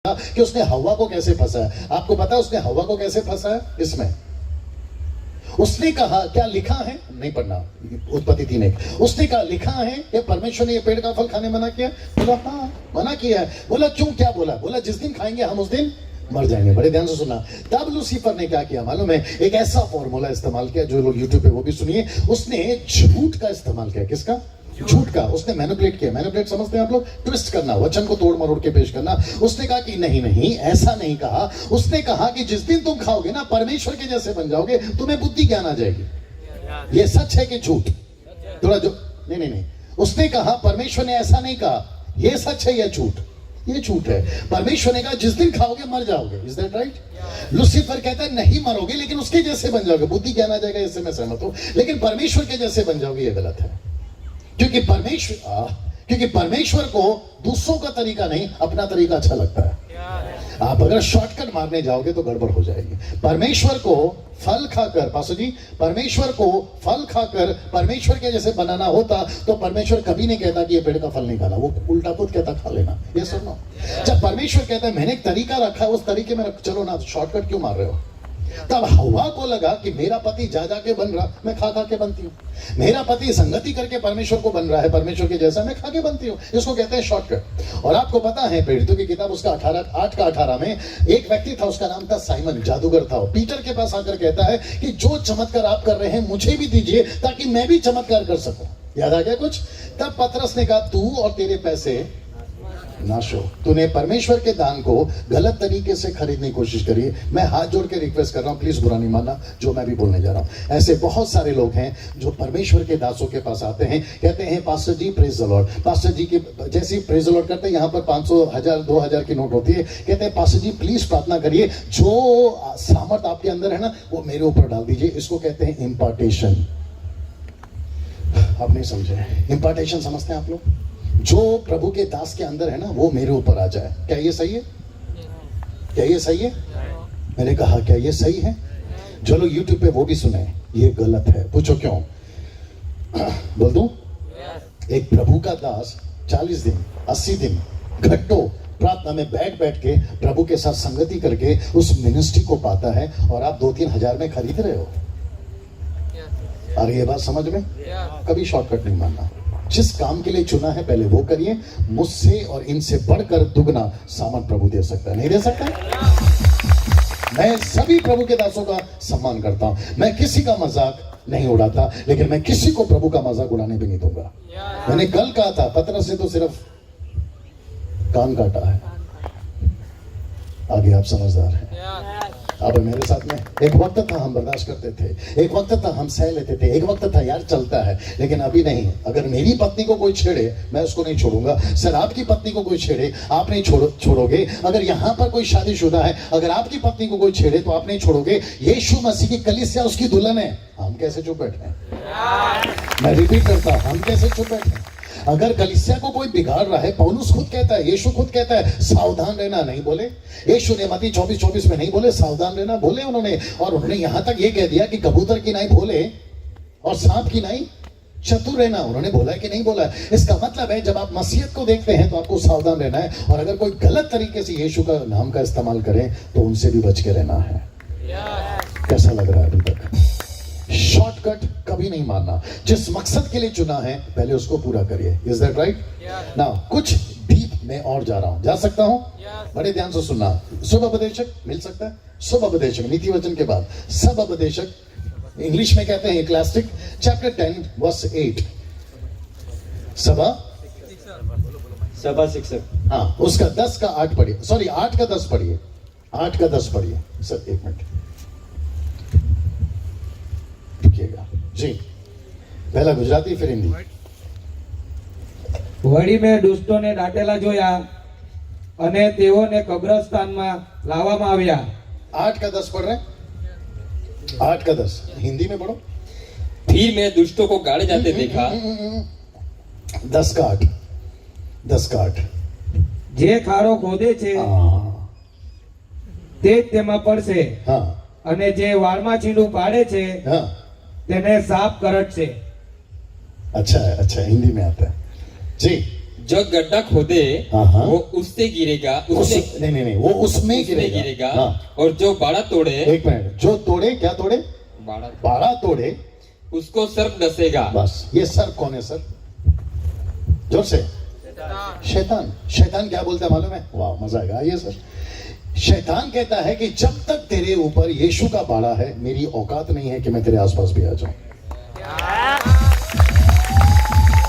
कि उसने हवा को कैसे फंसाया। आपको पता है उसने हवा को कैसे फंसाया? इसमें उसने कहा, क्या लिखा है, नहीं पढ़ना, उत्पत्ति 3:1। उसने कहा लिखा है कि परमेश्वर ने ये पेड़ का फल खाने मना किया। बोला हाँ मना किया है। बोला क्यों, क्या बोला? बोला जिस दिन खाएंगे हम उस दिन मर जाएंगे। बड़े ध्यान से सुनना। तब लूसीफर ने क्या किया मालूम है? एक ऐसा फॉर्मूला इस्तेमाल किया, जो लोग यूट्यूब पे वो भी सुनिए। उसने झूठ का इस्तेमाल किया। किसका? झूठ का। उसने मैनिपुलेट किया। मैनिपुलेट समझते हैं आप लोग? ट्विस्ट करना, वचन को तोड़ मरोड़ के पेश करना। उसने कहा कि नहीं नहीं ऐसा नहीं कहा। उसने कहा कि जिस दिन तुम खाओगे ना परमेश्वर के जैसे बन जाओगे, तुम्हें बुद्धि ज्ञान आ जाएगी। ये सच है कि झूठ? थोड़ा जो नहीं, उसने कहा परमेश्वर ने ऐसा नहीं कहा। ये सच है या झूठ? ये झूठ है। परमेश्वर ने कहा जिस दिन खाओगे मर जाओगे। Is that right? लूसीफर कहता है नहीं मरोगे लेकिन उसके जैसे बन जाओगे, बुद्धि ज्ञान आ जाएगा, इससे मैं सहमत हूं। लेकिन परमेश्वर के जैसे बन जाओगे, ये गलत है। क्योंकि परमेश्वर को दूसरों का तरीका नहीं, अपना तरीका अच्छा लगता है। आप अगर शॉर्टकट मारने जाओगे तो गड़बड़ हो जाएगी। परमेश्वर को फल खाकर, पासो जी, परमेश्वर को फल खाकर परमेश्वर के जैसे बनाना होता तो परमेश्वर कभी नहीं कहता कि ये पेड़ का फल नहीं खाना। वो उल्टा खुद कहता खा लेना। ये सुनो, जब परमेश्वर कहता है मैंने एक तरीका रखा है, उस तरीके में चलो ना, शॉर्टकट क्यों मार रहे हो? तब हवा को लगा कि मेरा पति जा के बन रहा, मैं खा के बनती हूँ। मेरा पति संगति करके परमेश्वर को बन रहा है, परमेश्वर के जैसा, मैं खा के बनती हूँ। इसको कहते हैं शॉर्टकट। और आपको पता है प्रेरितों की किताब उसका 8:18 में एक व्यक्ति था, उसका नाम था साइमन, जादूगर था। पीटर के पास आकर कहता है कि जो चमत्कार आप कर रहे हैं मुझे भी दीजिए ताकि मैं भी चमत्कार कर सकूं। याद आ गया कुछ? तब पतरस ने कहा तू और तेरे पैसे नाश हो। तूने परमेश्वर के दान को गलत तरीके से खरीदने की कोशिश करी। मैं हाथ जोड़ के रिक्वेस्ट कर रहा हूं, प्लीज बुरा नहीं मानना जो मैं भी बोलने जा रहा हूं। ऐसे बहुत सारे लोग हैं जो परमेश्वर के दासों के पास आते हैं, कहते हैं pastor ji praise the Lord. Pastor ji के जैसे ही प्रेज द लॉर्ड करते हैं, यहाँ पर 500, 1000, 2000 की नोट होती है। कहते हैं पास्टर जी प्लीज प्रार्थना करिए, जो सामर्थ आपके अंदर है ना वो मेरे ऊपर डाल दीजिए। इसको कहते हैं इम्पार्टेशन। आप नहीं समझे? इम्पार्टेशन समझते हैं आप लोग? जो प्रभु के दास के अंदर है ना वो मेरे ऊपर आ जाए। क्या ये सही है? क्या ये सही है? मैंने कहा क्या ये सही है? जो लोग यूट्यूब पे वो भी सुने, ये गलत है। पूछो क्यों? बोल दूं? एक प्रभु का दास 40 दिन 80 दिन घंटों प्रार्थना में बैठ के प्रभु के साथ संगति करके उस मिनिस्ट्री को पाता है, और आप 2-3 हजार में खरीद रहे हो। अरे ये बात समझ में? कभी शॉर्टकट नहीं मानना। जिस काम के लिए चुना है पहले वो करिए। मुझसे और इनसे बढ़कर दुगना सामर्थ प्रभु दे सकता है। नहीं दे सकता? मैं सभी प्रभु के दासों का सम्मान करता हूं। मैं किसी का मजाक नहीं उड़ाता, लेकिन मैं किसी को प्रभु का मजाक उड़ाने भी नहीं दूंगा। मैंने कल कहा था पतरस से तो सिर्फ कान काटा है, आगे आप समझदार हैं। अब मेरे साथ में एक वक्त था हम बर्दाश्त करते थे, एक वक्त था हम सह लेते थे, एक वक्त था यार चलता है, लेकिन अभी नहीं। अगर मेरी पत्नी को कोई छेड़े मैं उसको नहीं छोड़ूंगा। सर आपकी पत्नी को कोई छेड़े आप नहीं छोड़ोगे। अगर यहाँ पर कोई शादीशुदा है, अगर आपकी पत्नी को कोई छेड़े तो आप नहीं छोड़ोगे। यीशु मसीह की कलीसिया उसकी दुल्हन है। हम कैसे चुप बैठे? मैं रिपीट करता हूं, हम कैसे चुप बैठे? अगर कलीसिया को कोई बिगाड़ रहा है, पौलुस खुद कहता है, यीशु खुद कहता है सावधान रहना। नहीं बोले? यीशु ने मत्ती 24:24 में नहीं बोले सावधान रहना? बोले उन्होंने। और उन्होंने यहां तक ये कह दिया कि कबूतर की नाई भोले और सांप की नाई चतुर रहना। उन्होंने बोला है कि नहीं बोला है? इसका मतलब है जब आप मसीहत को देखते हैं तो आपको सावधान रहना है, और अगर कोई गलत तरीके से यीशु का नाम का इस्तेमाल करें तो उनसे भी बच के रहना है। कैसा लग रहा है अभी तक? शॉर्टकट कभी नहीं मारना। जिस मकसद के लिए चुना है पहले उसको पूरा करिए। Is that right? नाउ कुछ डीप में और जा रहा हूं, जा सकता हूं? बड़े ध्यान से सुनना। शुभ उपदेशक मिल सकता है? शुभ उपदेशक नीति वचन के बाद सब उपदेशक इंग्लिश में कहते हैं इक्लेसिक, चैप्टर 10 वर्स 8। सभा शिक्षक, हाँ उसका 10 का 8 पढ़िए, सॉरी 8 का 10 पढ़िए, 8 का 10 पढ़िए। सर एक मिनट जी, पहला गुजराती फिर हिंदी। વળી મેં દુષ્ટોને દાટેલા જોયા અને તેઓને કબ્રસ્તાનમાં લાવવામાં આવ્યા। 8 का 10 पढ़ रहे हैं? 8 का 10 हिंदी में पढ़ो। फिर मैं दुष्टों को गाड़े जाते देखा। 10 का 8, 10 का 8। જે ખાડો ખોદે છે તે જ તેમાં પડશે, हाँ અને જે વાળમાં ચીંડું પાડે છે हाँ તેને સાપ કરડશે। अच्छा है, अच्छा हिंदी में आता है जी। जो गड्ढा खोदे हाँ, हाँ। वो उससे गिरेगा, नहीं, वो उसमें उसमें गिरेगा। हाँ। और जो बाड़ा तोड़े, एक मिनट, जो तोड़े, क्या तोड़े? बाड़ा तोड़े, उसको सर्प डसेगा। बस। ये सर्प कौन है सर? जोर से। शैतान। शैतान क्या बोलता है मालूम है? वाह, मजा आएगा। आइए सर। शैतान कहता है कि जब तक तेरे ऊपर यीशु का बाड़ा है, मेरी औकात नहीं है कि मैं तेरे आसपास भी आ जाऊं।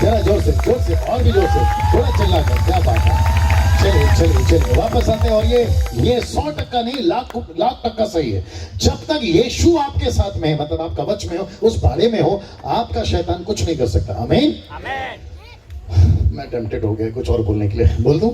जरा जोर से, और भी जोर से, थोड़ा चिल्ला कर। क्या बात है। चलिए वापस आते हैं। और ये 100% नहीं, लाख टक्का सही है। जब तक यीशु आपके साथ में है, मतलब आप कवच में हो, उस बाड़े में हो, आपका शैतान कुछ नहीं कर सकता। आमीन। मैं टेम्पटेड हो गया कुछ और बोलने के लिए। बोल दूं?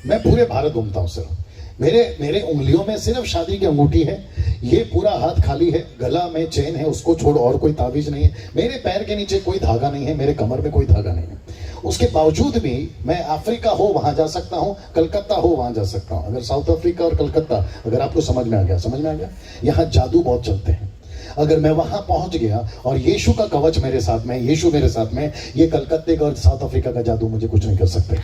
मैं पूरे भारत घूमता हूं सर। मेरे उंगलियों में सिर्फ शादी की अंगूठी है, ये पूरा हाथ खाली है, गला में चेन है, उसको छोड़ और कोई ताबीज नहीं है, मेरे पैर के नीचे कोई धागा नहीं है, मेरे कमर में कोई धागा नहीं है। उसके बावजूद भी मैं अफ्रीका हो वहां जा सकता हूं, कलकत्ता हो वहां जा सकता हूं। अगर साउथ अफ्रीका और कलकत्ता, अगर आपको समझ में आ गया, यहाँ जादू बहुत चलते हैं। अगर मैं वहां पहुंच गया और यीशु का कवच मेरे साथ में, यीशु मेरे साथ में, ये कलकत्ते का और साउथ अफ्रीका का जादू मुझे कुछ नहीं कर सकते।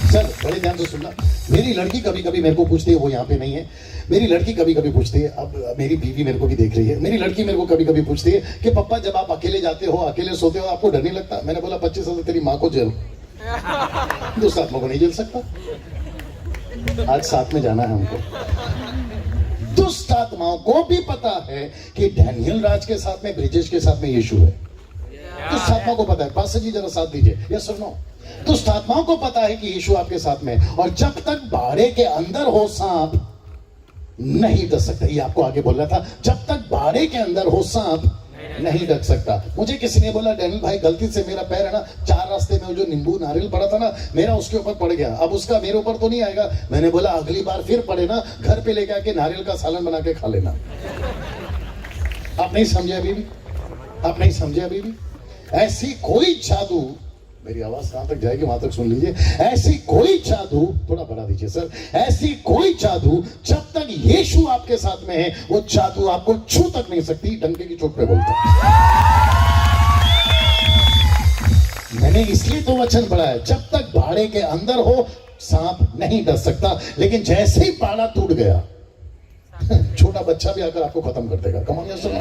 सर बड़े ध्यान से सुनना। मेरी लड़की कभी कभी मेरे को पूछती है, वो यहाँ पे नहीं है, मेरी लड़की कभी कभी पूछती है, अब मेरी बीवी मेरे को भी देख रही है, मेरी लड़की मेरे को कभी कभी पूछती है कि पापा जब आप अकेले जाते हो, अकेले सोते हो, आपको डर नहीं लगता? मैंने बोला 25 साल तेरी माँ को जेल, दूसरा आत्मा को नहीं जेल सकता। आज साथ में जाना है हमको। दुष्ट आत्माओं को भी पता है कि डैनियल राज के साथ में, ब्रिजेश के साथ में यीशु है। दुष्ट आत्मा को पता है। पास्टर जी जरा साथ दीजिए। यस और नो? दुष्ट आत्माओं को पता है कि यीशु आपके साथ में, और जब तक बाड़े के अंदर हो सांप नहीं डस सकता। ये आपको आगे बोल रहा था, जब तक बाड़े के अंदर हो सांप नहीं डस सकता। मुझे किसी ने बोला, डैनियल भाई गलती से मेरा पैर है ना 4 रास्ते में जो नींबू नारियल पड़ा था ना, मेरा उसके ऊपर पड़ गया, अब उसका मेरे ऊपर तो नहीं आएगा। मैंने बोला अगली बार फिर पड़े ना, घर पे लेके आके नारियल का सालन बना के खा लेना। आप नहीं समझे अभी भी? आप नहीं समझे अभी भी? ऐसी कोई जादू, मेरी आवाज कहां तक जाएगी वहां तक सुन लीजिए। ऐसी कोई जादू, थोड़ा बढ़ा दीजिए सर, ऐसी कोई जादू जब तक यीशु आपके साथ में है, वो जादू आपको छू तक नहीं सकती। डंके की चोट पे बोलता। मैंने इसलिए तो वचन पढ़ा है, जब तक बाड़े के अंदर हो सांप नहीं डस सकता। लेकिन जैसे ही बाड़ा टूट गया, छोटा बच्चा भी आकर आपको खत्म कर देगा। कम ऑन सुनो।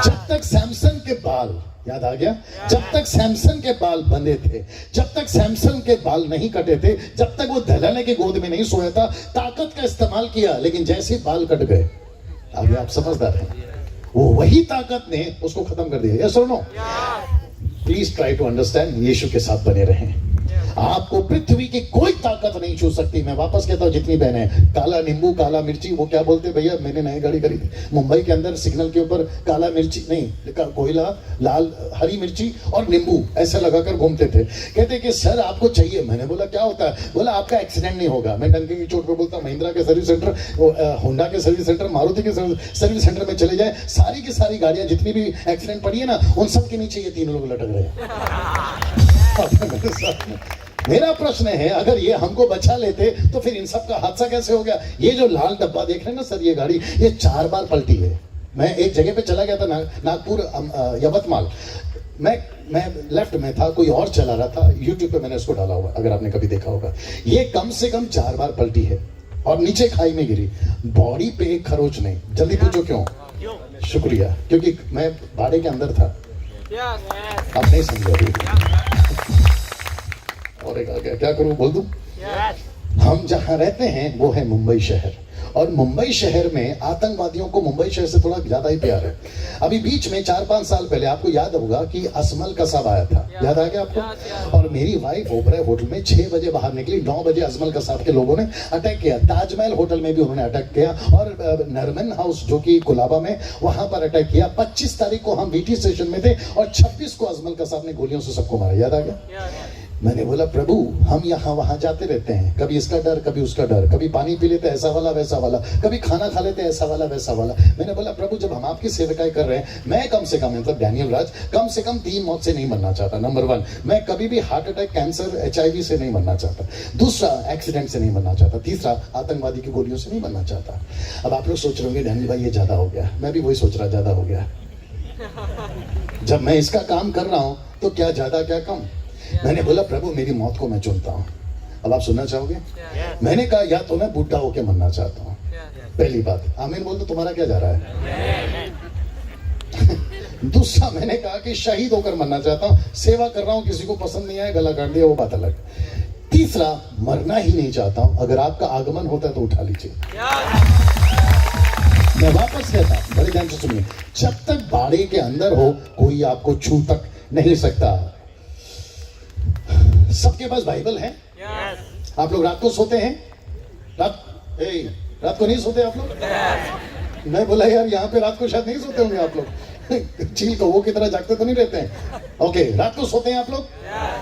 जब तक सैमसन के बाल, याद आ गया? जब तक सैमसन के बाल बंधे थे, जब तक सैमसन के बाल नहीं कटे थे, जब तक वो दलाले की गोद में नहीं सोया था, ताकत का इस्तेमाल किया। लेकिन जैसे ही बाल कट गए, आगे आप समझदार हैं, वो वही ताकत ने उसको खत्म कर दिया। यस और no? Please try to understand. Yeshu के साथ बने रहें। आपको पृथ्वी की कोई ताकत नहीं छू सकती। मैं वापस कहता हूं, जितनी बहनें, काला नींबू, काला मिर्ची, वो क्या बोलते भैया, मैंने नई गाड़ी खरीदी मुंबई के अंदर, सिग्नल के ऊपर काला मिर्ची नहीं, कोयला, लाल हरी मिर्ची और नींबू ऐसे लगाकर घूमते थे। कहते कि सर आपको चाहिए। मैंने बोला क्या होता है? बोला आपका एक्सीडेंट नहीं होगा। मैं डंके की चोट पे बोलता, महिंद्रा के सर्विस सेंटर, होंडा के सर्विस सेंटर, मारुति के सर्विस सेंटर में चले जाए, सारी की सारी गाड़ियां जितनी भी एक्सीडेंट पड़ी है ना, उन सब के नीचे ये 3 लोग लटक रहे हैं। मेरा प्रश्न है, अगर ये हमको बचा लेते तो फिर इन सब का हादसा कैसे हो गया? ये जो लाल डब्बा देख रहे हैं ना सर, ये गाड़ी ये 4 बार पलटी है। मैं एक जगह पे चला गया था, नागपुर यवतमाल। मैं लेफ्ट में था, कोई और चला रहा था। यूट्यूब पे मैंने इसको डाला हुआ, अगर आपने कभी देखा होगा। ये कम से कम 4 बार पलटी है और नीचे खाई में गिरी। बॉडी पे एक खरोच नहीं। जल्दी पूछो क्यों? शुक्रिया, क्योंकि मैं बाड़े के अंदर था। आप नहीं समझे। और एक आ गया, क्या करूं, बोल दूं? हम जहां रहते हैं वो है मुंबई शहर, और मुंबई शहर में आतंकवादियों को मुंबई शहर से थोड़ा ज्यादा ही प्यार है। अभी बीच में 4-5 साल पहले आपको याद होगा कि असमल कसाब आया था। याद आ गया आपको? और मेरी वाइफ ओबराय होटल में 6 बजे बाहर निकली, 9 बजे असमल कसाब के लोगों ने अटैक किया। ताजमहल होटल में भी उन्होंने अटैक किया, और नरमन हाउस जो कि कुलाबा में, वहां पर अटैक किया। 25 तारीख को हम बीटी स्टेशन में थे और 26 को असमल कसाब ने गोलियों से सबको मारा। याद आ गया? मैंने बोला प्रभु, हम यहाँ वहां जाते रहते हैं, कभी इसका डर, कभी उसका डर, कभी पानी पी लेते ऐसा वाला वैसा वाला, कभी खाना खा लेते ऐसा वाला वैसा वाला। मैंने बोला प्रभु, जब हम आपकी सेवकाई कर रहे हैं, मैं कम से कम, मतलब डैनियल राज, कम से कम 3 मौत से नहीं मरना चाहता। नंबर 1, मैं कभी भी हार्ट अटैक, कैंसर, HIV से नहीं मरना चाहता। दूसरा, एक्सीडेंट से नहीं मरना चाहता। तीसरा, आतंकवादी की गोलियों से नहीं मरना चाहता। अब आप लोग सोच रहे होंगे डैनियल भाई ये ज्यादा हो गया। मैं भी वही सोच रहा, ज्यादा हो गया। जब मैं इसका काम कर रहा हूं तो क्या ज्यादा क्या कम? मैंने बोला प्रभु मेरी मौत को मैं चुनता हूँ। अब आप सुनना चाहोगे? मैंने कहा या तो मैं बूढ़ा होके मरना चाहता हूँ, पहली बात। आमीन बोल दो, तुम्हारा क्या जा रहा है? दूसरा मैंने कहा कि शहीद होकर मरना चाहता हूँ, सेवा कर रहा हूँ, किसी को पसंद नहीं आया, गला काट दिया, वो बात अलग। तीसरा, मरना ही नहीं चाहता हूँ, अगर आपका आगमन होता है तो उठा लीजिए। मैं वापस कहता हूं, बड़े ध्यान से सुनिए, जब तक बाड़े के अंदर हो कोई आपको छू तक नहीं सकता। सबके पास बाइबल है? आप लोग रात को सोते हैं? रात को नहीं सोते आप लोग? मैं बोला यार यहाँ पे रात को शायद नहीं सोते होंगे आप लोग। चील कौवों की तरह जागते तो नहीं रहते हैं? ओके, रात को सोते हैं आप लोग?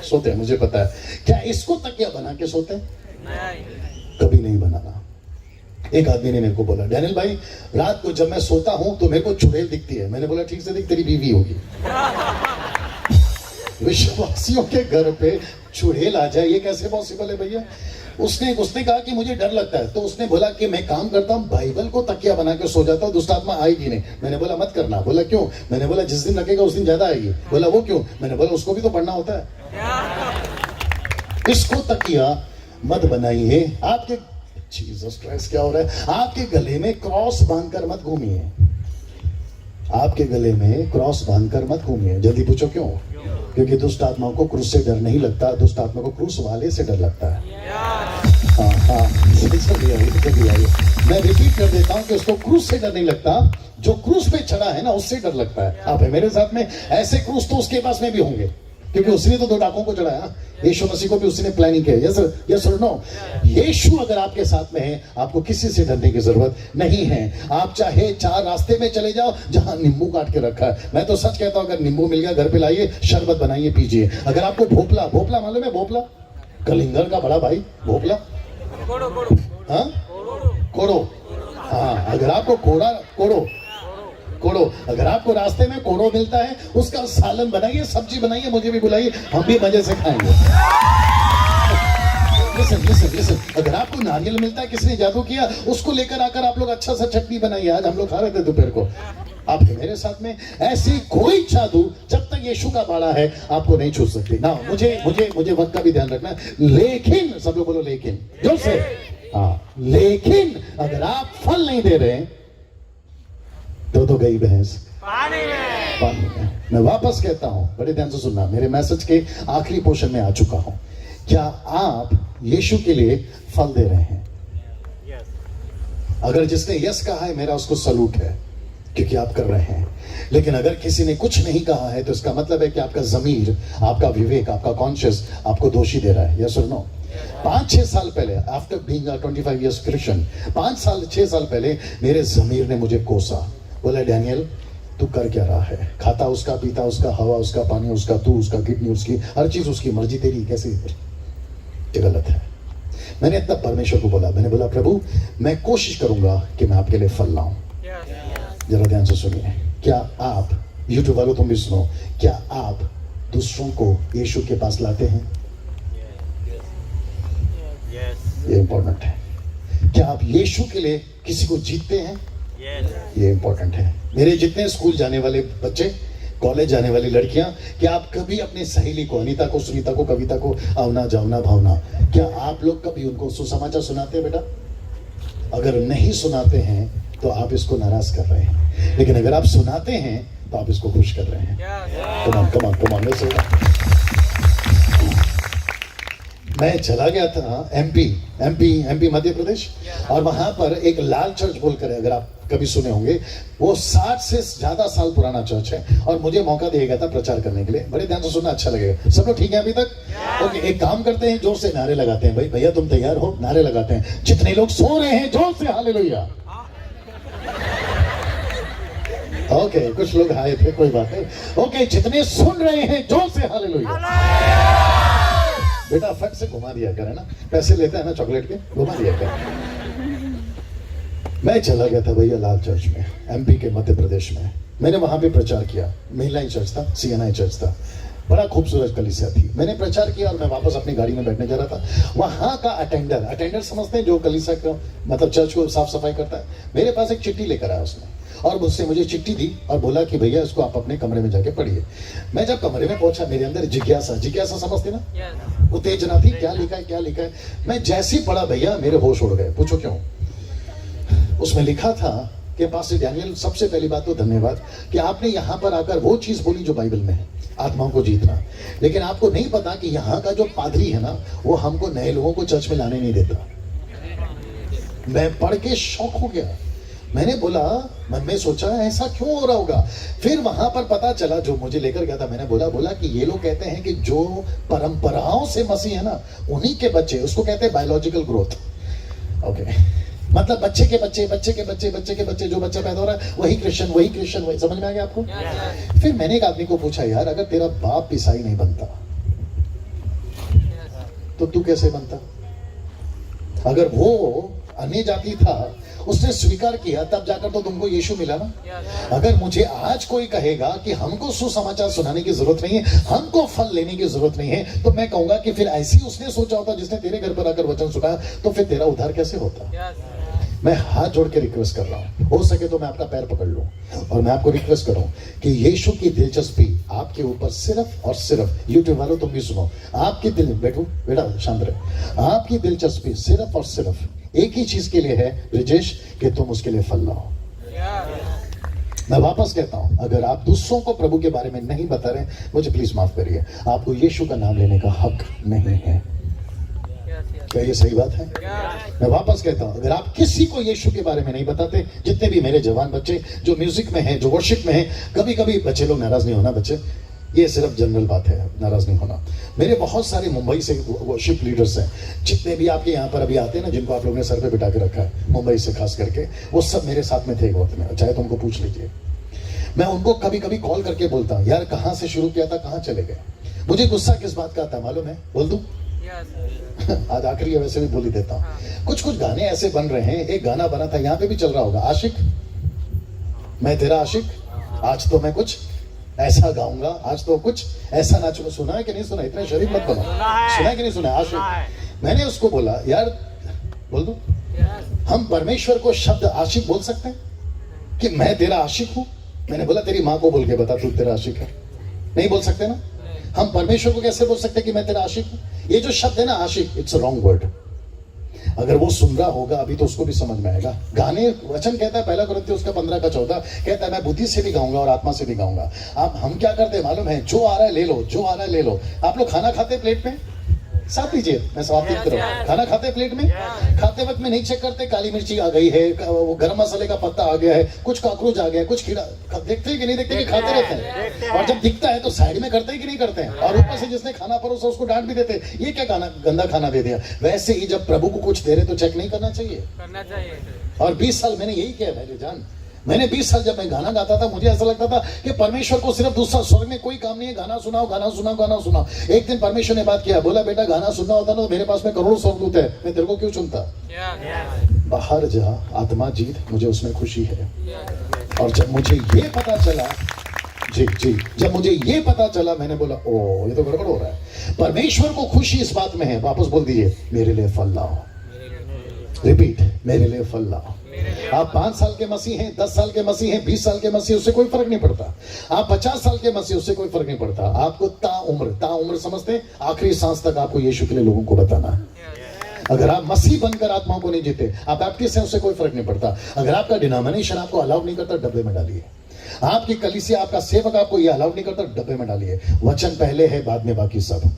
सोते हैं, मुझे पता है। क्या इसको तकिया बना के सोते हैं? कभी नहीं बनाना। एक आदमी ने मेरे को बोला, डैनियल भाई रात को जब मैं सोता हूं तो मेरे को चुड़ैल दिखती है। मैंने बोला ठीक से दिख, तेरी बीवी होगी। विश्वासियों के घर पे चुड़ैल आ जाए, ये कैसे पॉसिबल है भैया? उसने कहा कि मुझे डर लगता है, तो उसने बोला कि मैं काम करता हूँ, बाइबल को तकिया बना के सो जाता हूँ, दुष्ट आत्मा आएगी नहीं। मैंने बोला मत करना। बोला क्यों? मैंने बोला जिस दिन लगेगा उस दिन ज्यादा आएगी। बोला वो क्यों? मैंने बोला उसको भी तो पढ़ना होता है। इसको तकिया मत बनाइए। आपके जीसस क्राइस्ट, क्या हो रहा है? आपके गले में क्रॉस बांधकर मत घूमिए। आपके गले में क्रॉस बांधकर मत घूमिए। जल्दी पूछो क्यों? क्योंकि दुष्ट आत्माओं को क्रूस से डर नहीं लगता, दुष्ट आत्मा को क्रूस वाले से डर लगता है। हाँ, जल्दी आइए। मैं रिपीट कर देता हूं कि उसको क्रूस से डर नहीं लगता, जो क्रूस पे चढ़ा है ना उससे डर लगता है। आप है मेरे साथ में? ऐसे क्रूस तो उसके पास में भी होंगे, क्योंकि उसने तो 2 डाकों को चढ़ाया। यीशु मसीह को भी उसने प्लानिंग किया। यस और नो? यीशु अगर आपके साथ में है, आपको किसी से डरने की जरूरत नहीं है। आप चाहे 4 रास्ते में चले जाओ जहां नींबू काट के रखा है। मैं तो सच कहता हूं, अगर नींबू मिल गया घर पे लाइए, शरबत बनाइए, पीजिए। अगर आपको भोपला मालूम है? भोपला कलिंगर का बड़ा भाई, भोपला, हाँ कोड़ो, हाँ, अगर आपको कोड़ो, अगर आपको रास्ते में कोड़ो मिलता है, उसका सालन बनाइए, सब्जी बनाइए, मुझे भी बुलाइए, हम भी मजे से खाएंगे। लिसन, अगर आपको नारियल मिलता है, किसने जादू किया, उसको लेकर आकर आप लोग अच्छा सा चटनी बनाइए। आज हम लोग खा रहे थे दोपहर को। आप मेरे साथ में? ऐसी कोई जादू जब तक यीशु का बाड़ा है आपको नहीं छू सकती ना। मुझे वक्त का भी ध्यान रखना है। लेकिन सब लोग बोलो लेकिन, जोर से। हाँ, लेकिन अगर आप फल नहीं दे रहे तो गई भैंस पानी में। मैं वापस कहता हूं, बड़े ध्यान से सुनना, मेरे मैसेज के आखिरी पोर्शन में आ चुका हूं। क्या आप यीशु के लिए फल दे रहे हैं? अगर जिसने यस कहा है, मेरा उसको सलूट है, क्योंकि आप कर रहे हैं। लेकिन अगर किसी ने कुछ नहीं कहा है, तो इसका मतलब है कि आपका ज़मीर, आपका विवेक, आपका कॉन्शियस आपको दोषी दे रहा है। यस और नो? 5-6 साल पहले, आफ्टर बीइंग 25 years क्रिश्चियन, 5-6 साल पहले मेरे ज़मीर ने मुझे कोसा। बोला डैनियल तू कर क्या रहा है? खाता उसका, पीता उसका, हवा उसका, पानी उसका, तू उसका, किडनी उसकी, हर चीज उसकी, मर्जी तेरी, कैसे? ये गलत है। मैंने तब परमेश्वर को बोला, मैंने बोला प्रभु मैं कोशिश करूंगा कि मैं आपके लिए फल लाऊं। जरा ध्यान से सुनिए, क्या आप, यूट्यूब वालों तुम भी सुनो, क्या आप दूसरों को यीशु के पास लाते हैं? ये इंपॉर्टेंट है। क्या आप यीशु के लिए किसी को जीतते हैं? ये इंपॉर्टेंट है। मेरे जितने स्कूल जाने वाले बच्चे, कॉलेज जाने वाली लड़कियां, क्या आप कभी अपनी सहेली को, अनीता को, सुनीता को, कविता को, आवना जावना भावना, क्या आप लोग कभी उनको सुसमाचार सुनाते हैं? बेटा अगर नहीं सुनाते हैं तो आप इसको नाराज कर रहे हैं, लेकिन अगर आप सुनाते हैं तो आप इसको खुश कर रहे हैं। कम ऑन मैं चला गया था एमपी मध्य प्रदेश, और वहां पर एक लाल चर्च बोलकर है, अगर आप कभी सुने होंगे, वो 60 से ज्यादा साल पुराना चर्च है, और मुझे मौका दिया गया था प्रचार करने के लिए। बड़े ध्यान से सुनना, अच्छा लगेगा। सब लोग ठीक है अभी तक? ओके, एक काम करते हैं, जोर से नारे लगाते हैं। भाई भैया तुम तैयार हो? नारे लगाते हैं। जितने लोग सो रहे हैं जोर से हालेलुया। ओके, कुछ लोग आए थे, कोई बात नहीं। ओके, जितने सुन रहे हैं जोर से हालेलुया। बेटा फट से घुमा दिया कर, है ना, पैसे लेते हैं ना चॉकलेट के, घुमा दिया कर। मैं चला गया था भैया लाल चर्च में, एमपी के मध्य प्रदेश में। मैंने वहां पे प्रचार किया। महिलाएं चर्च था, CNI चर्च था, बड़ा खूबसूरत कलीसिया थी। मैंने प्रचार किया और मैं वापस अपनी गाड़ी में बैठने जा रहा था। वहां का अटेंडर समझते हैं, जो कलीसिया का मतलब चर्च को साफ सफाई करता है, मेरे पास एक चिट्ठी लेकर आया उसने। और उससे मुझे चिट्ठी दी और बोला कि भैया इसको आप अपने कमरे में जाके पढ़िए। मैं जब कमरे में पहुंचा, मेरे अंदर जिज्ञासा समझते ना, उत्तेजना थी, क्या लिखा है क्या लिखा है। मैं जैसे ही पढ़ा भैया मेरे होश उड़ गए। पूछो क्यों? उसमें लिखा था कि पास्टर डैनियल, सबसे पहली बात तो धन्यवाद कि आपने यहाँ पर आकर वो चीज बोली जो बाइबल में है, आत्माओं को जीतना। लेकिन आपको नहीं पता कि यहाँ का जो पादरी है ना, वो हमको नए लोगों को चर्च में लाने नहीं देता। मैं पढ़ के शौक हो गया। मैंने बोला, मन में सोचा ऐसा क्यों हो रहा होगा। फिर वहां पर पता चला, जो मुझे लेकर गया था, मैंने बोला कि ये लोग कहते हैं कि जो परंपराओं से मसीह है ना, उन्हीं के बच्चे, उसको कहते हैं बायोलॉजिकल ग्रोथ। ओके, मतलब बच्चे के बच्चे जो बच्चा पैदा हो रहा है वही क्रिश्चियन, वही। समझ में आ गया आपको? फिर मैंने एक आदमी को पूछा, यार अगर तेरा बाप ईसाई नहीं बनता तो तू कैसे बनता? अगर वो अन्य जाति था, उसने स्वीकार किया, तब जाकर तो तुमको यीशु मिला ना। अगर मुझे आज कोई कहेगा कि हमको सुसमाचार सुनाने की जरूरत नहीं है, हमको फल लेने की जरूरत नहीं है, तो मैं कहूंगा कि फिर ऐसी उसने सोचा होता जिसने तेरे घर पर आकर वचन सुना, तो फिर तेरा उद्धार कैसे होता? मैं हाथ जोड़ के रिक्वेस्ट कर रहा हूं, हो सके तो मैं आपका पैर पकड़ लूं और मैं आपको रिक्वेस्ट कर रहा हूं कि यीशु की दिलचस्पी आपके ऊपर सिर्फ और सिर्फ, यूट्यूब वालों तुम भी सुनो, आपकी दिल, बेटा शांत रहे, आपकी दिलचस्पी सिर्फ और सिर्फ एक ही चीज के लिए है ब्रिजेश, कि तुम उसके लिए फल लाओ। मैं वापस कहता हूं, अगर आप दूसरों को प्रभु के बारे में नहीं बता रहे, मुझे प्लीज माफ करिए, आपको यीशु का नाम लेने का हक नहीं है। क्या ये सही बात है? मैं वापस कहता हूं, अगर आप किसी को यीशु के बारे में नहीं बताते, जितने भी मेरे जवान बच्चे जो म्यूजिक में हैं, जो वर्शिप में हैं, कभी कभी बच्चे लोग नाराज नहीं होना, बच्चे ये सिर्फ जनरल बात है, नाराज नहीं होना। मेरे बहुत सारे मुंबई से वर्शिप लीडर्स हैं, जितने भी आपके यहाँ पर अभी आते हैं ना, जिनको आप लोगों ने सर पे बिठा के रखा है, मुंबई से खास करके, वो सब मेरे साथ में थे एक वक्त में, चाहे तो उनको पूछ लीजिए। मैं उनको कभी कभी कॉल करके बोलता हूँ, यार कहाँ से शुरू किया था, कहाँ चले गए? मुझे गुस्सा किस बात का आता है मालूम है? बोल दूं? आज आखिरी है, वैसे भी बोल ही देता हूँ। कुछ गाने ऐसे बन रहे हैं, एक गाना बना था, यहाँ पे भी चल रहा होगा, आशिक मैं तेरा आशिक, आज तो मैं कुछ ऐसा गाऊंगा, आज तो कुछ ऐसा नाचूंगा। सुना है कि नहीं सुना? इतने शरीफ मत बनो। सुना है कि नहीं सुना? आशिक। मैंने उसको बोला, यार बोल दूं, हम परमेश्वर को शब्द आशिक बोल सकते हैं कि मैं तेरा आशिक हूं? मैंने बोला तेरी माँ को बोल के बता तू तेरा आशिक है। नहीं बोल सकते ना? हम परमेश्वर को कैसे बोल सकते कि मैं तेरा आशिक हूं? ये जो शब्द है ना आशिक, इट्स अ रॉन्ग वर्ड। अगर वो सुन रहा होगा अभी तो उसको भी समझ में आएगा। गाने, वचन कहता है पहला कुरिन्थियों उसका 15:14 कहता है, मैं बुद्धि से भी गाऊंगा और आत्मा से भी गाऊंगा। आप हम क्या करते हैं मालूम है? जो आ रहा है ले लो, जो आ रहा है ले लो। आप लोग खाना खाते प्लेट में, साथ लीजिए, मैं समाप्ति की तरफ। खाना खाते प्लेट में, खाते वक्त में नहीं चेक करते काली मिर्ची आ गई है, वो गरम मसाले का पत्ता आ गया है, कुछ कॉकरोच आ गया है, कुछ कीड़ा, देखते हैं कि नहीं देखते कि खाते रहते हैं। और जब दिखता है तो साइड में करते हैं कि नहीं करते हैं? और ऊपर से जिसने खाना परोसा उसको डांट भी देते हैं, ये क्या गंदा खाना दे दिया। वैसे ही जब प्रभु को कुछ दे रहे तो चेक नहीं करना चाहिए? और 20 साल मैंने यही किया मेरे जान। मैंने 20 साल जब मैं गाना गाता था, मुझे ऐसा लगता था कि परमेश्वर को सिर्फ दूसरा स्वर्ग में कोई काम नहीं है, गाना सुनाओ गाना सुनाओ गाना सुनाओ। एक दिन परमेश्वर ने बात किया, बोला बेटा गाना सुनना होता ना तो मेरे पास में करोड़ों स्वर्गदूत है, मैं तेरे को क्यों चुनता? बाहर जा, आत्मा जीत, मुझे उसमें खुशी है। और जब मुझे ये पता चला, जी जब मुझे ये पता चला, मैंने बोला ओ ये तो गड़बड़ हो रहा है। परमेश्वर को खुशी इस बात में है, वापस बोल दीजिए, मेरे लिए फल लाओ। रिपीट, मेरे लिए फल लाओ। आप 5 साल के मसीह हैं, 10 साल के मसीह हैं, 20 साल के मसीह, उससे कोई फर्क नहीं पड़ता। आप 50 साल के मसीह, उससे कोई फर्क नहीं पड़ता। आपको ताउम्र समझते हैं, आखिरी सांस तक आपको यीशु के लिए लोगों को बताना है। अगर आप मसीह बनकर आत्माओं को नहीं जीते, आप बैप्टिस्ट हैं, उससे कोई फर्क नहीं पड़ता। अगर आपका डिनोमिनेशन आपको अलाउ नहीं करता, डब्बे में डालिए। आपकी कलीसिया, आपका सेवक आपको ये अलाउ नहीं करता, डब्बे में डालिए। वचन पहले है, बाद में बाकी सब।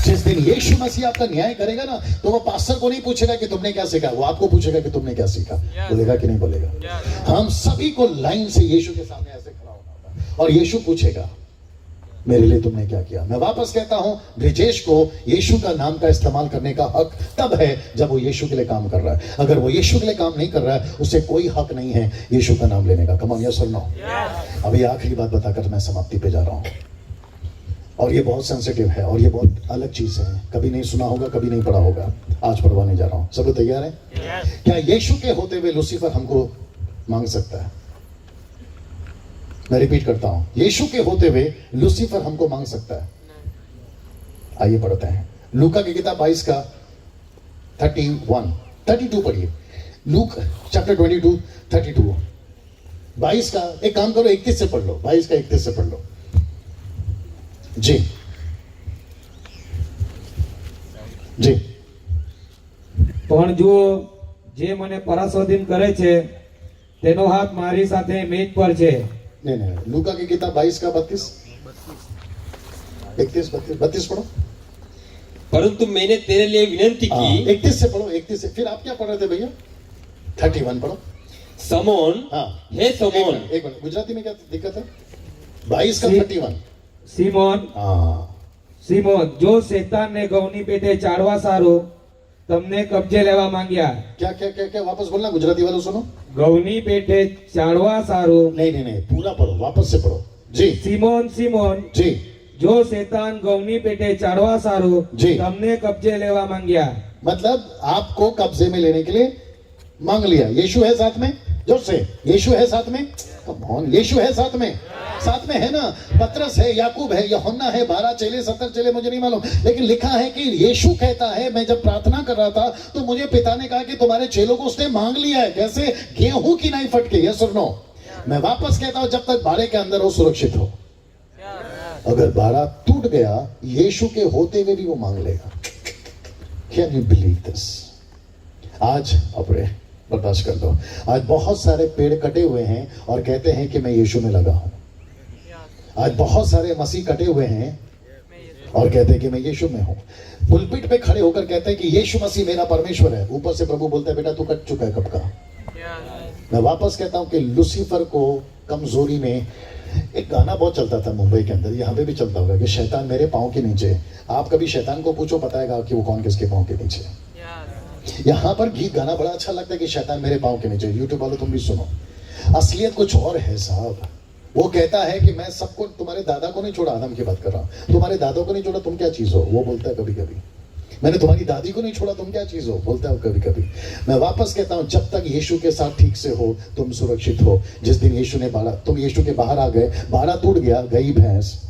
जिस दिन यीशु मसीह आपका न्याय करेगा ना, तो वो पास्टर को नहीं पूछेगा कि तुमने क्या सीखा, वो आपको पूछेगा कि तुमने क्या सीखा। बोलेगा कि नहीं बोलेगा? हम सभी को लाइन से यीशु के सामने ऐसे खड़ा होना होगा और यीशु पूछेगा मेरे लिए तुमने क्या किया। मैं वापस कहता हूं, ब्रिजेश को यीशु का नाम का इस्तेमाल करने का हक तब है जब वो यीशु के लिए काम कर रहा है। अगर वो यीशु के लिए काम नहीं कर रहा है, उसे कोई हक नहीं है यीशु का नाम लेने का। कम ऑन, यस और नो? अभी आखिरी बात बताकर मैं समाप्ति पे जा रहा हूं, और ये बहुत सेंसिटिव है और ये बहुत अलग चीज है। कभी नहीं सुना होगा, कभी नहीं पढ़ा होगा, आज पढ़वाने जा रहा हूं। सब लोग तैयार हैं? क्या यीशु के होते हुए लूसीफर हमको मांग सकता है? मैं रिपीट करता हूं, यीशु के होते हुए लूसीफर हमको मांग सकता है? आइए पढ़ते हैं लूका की किताब 22 का 32 पढ़िए। लूक चैप्टर 22:32, 22 का एक काम करो 31 से पढ़ लो, 22 का 31 से पढ़ लो जी जी। પણ જુઓ જે મને પરાસ્વાધીન કરે છે તેનો હાથ મારી સાથે મેજ પર છે. नहीं लूका की किताब 22 का 32, 31, 32 पढ़ो। परंतु मैंने तेरे लिए विनती हाँ, की, 31 से पढ़ो, 31 से। फिर आप क्या पढ़ रहे थे भैया? 31 पढ़ो। समोन, हाँ हे समोन, एक मिनट, गुजराती में क्या दिक्कत है? 22 का सी- 31। સિમોન हाँ સિમોન જો શેતાનને ઘઉંની પેટે ચાળવા સારું તમને કબજે લેવા માંગ્યા. क्या क्या क्या क्या वापस बोलना, गुजराती वालों सुनो। ઘઉંની પેટે ચાળવા સારું नहीं पूरा पढ़ो, वापस से पढ़ो जी સિમોન સિમોન जी। જો શેતાન ઘઉંની પેટે ચાળવા સારું જી. તમને કબજે लेवा માંગ્યા. मतलब आपको कब्जे में लेने के लिए मांग लिया। यीशु है साथ में, जोर से, यीशु है साथ में। कम ऑन, यीशु है साथ में, साथ में है ना। पतरस है, याकूब है, यूहन्ना है, 12 चेले 70 चेले मुझे नहीं मालूम, लेकिन लिखा है कि यीशु कहता है मैं जब प्रार्थना कर रहा था तो मुझे पिता ने कहा कि तुम्हारे चेलों को उसने मांग लिया है। कैसे? गेहूं की नहीं फटके। यस और नो? मैं वापस कहता हूं, जब तक बाड़े के अंदर हो सुरक्षित हो। अगर बाड़ा टूट गया, यीशु के होते हुए भी वो मांग लेगा। Can you believe this? आज अपने बर्दाश्त कर दो। आज बहुत सारे पेड़ कटे हुए हैं और कहते हैं कि मैं यीशु में लगा हूं। आज बहुत सारे मसीह कटे हुए हैं और कहते हैं कि मैं यीशु में हूं। पुलपिट पे खड़े होकर कहते हैं कि यीशु मसीह मेरा परमेश्वर है। ऊपर से प्रभु बोलता है बेटा तू कट चुका है कब का। मैं वापस कहता हूं कि लूसीफर को कमजोरी में एक गाना बहुत चलता था मुंबई के अंदर, यहाँ पे भी चलता होगा कि शैतान मेरे पाँव के नीचे। आप कभी शैतान को पूछो, बताएगा कि वो कौन किसके पाँव के नीचे। यहाँ पर गीत गाना बड़ा अच्छा लगता है कि शैतान मेरे पाँव के नीचे। यूट्यूब वालों तुम भी सुनो, असलियत कुछ और है साहब। वो कहता है कि मैं सबको, तुम्हारे दादा को नहीं छोड़ा, आदम की बात कर रहा हूँ, तुम्हारे दादा को नहीं छोड़ा, तुम क्या चीज हो, वो बोलता है कभी कभी। मैंने तुम्हारी दादी को नहीं छोड़ा, तुम क्या चीज हो, बोलता है कभी कभी। मैं वापस कहता हूं, जब तक यीशु के साथ ठीक से हो तुम सुरक्षित हो। जिस दिन यीशु ने बाड़ा, तुम यीशु के बाहर आ गए, बाड़ा टूट गया, गई भैंस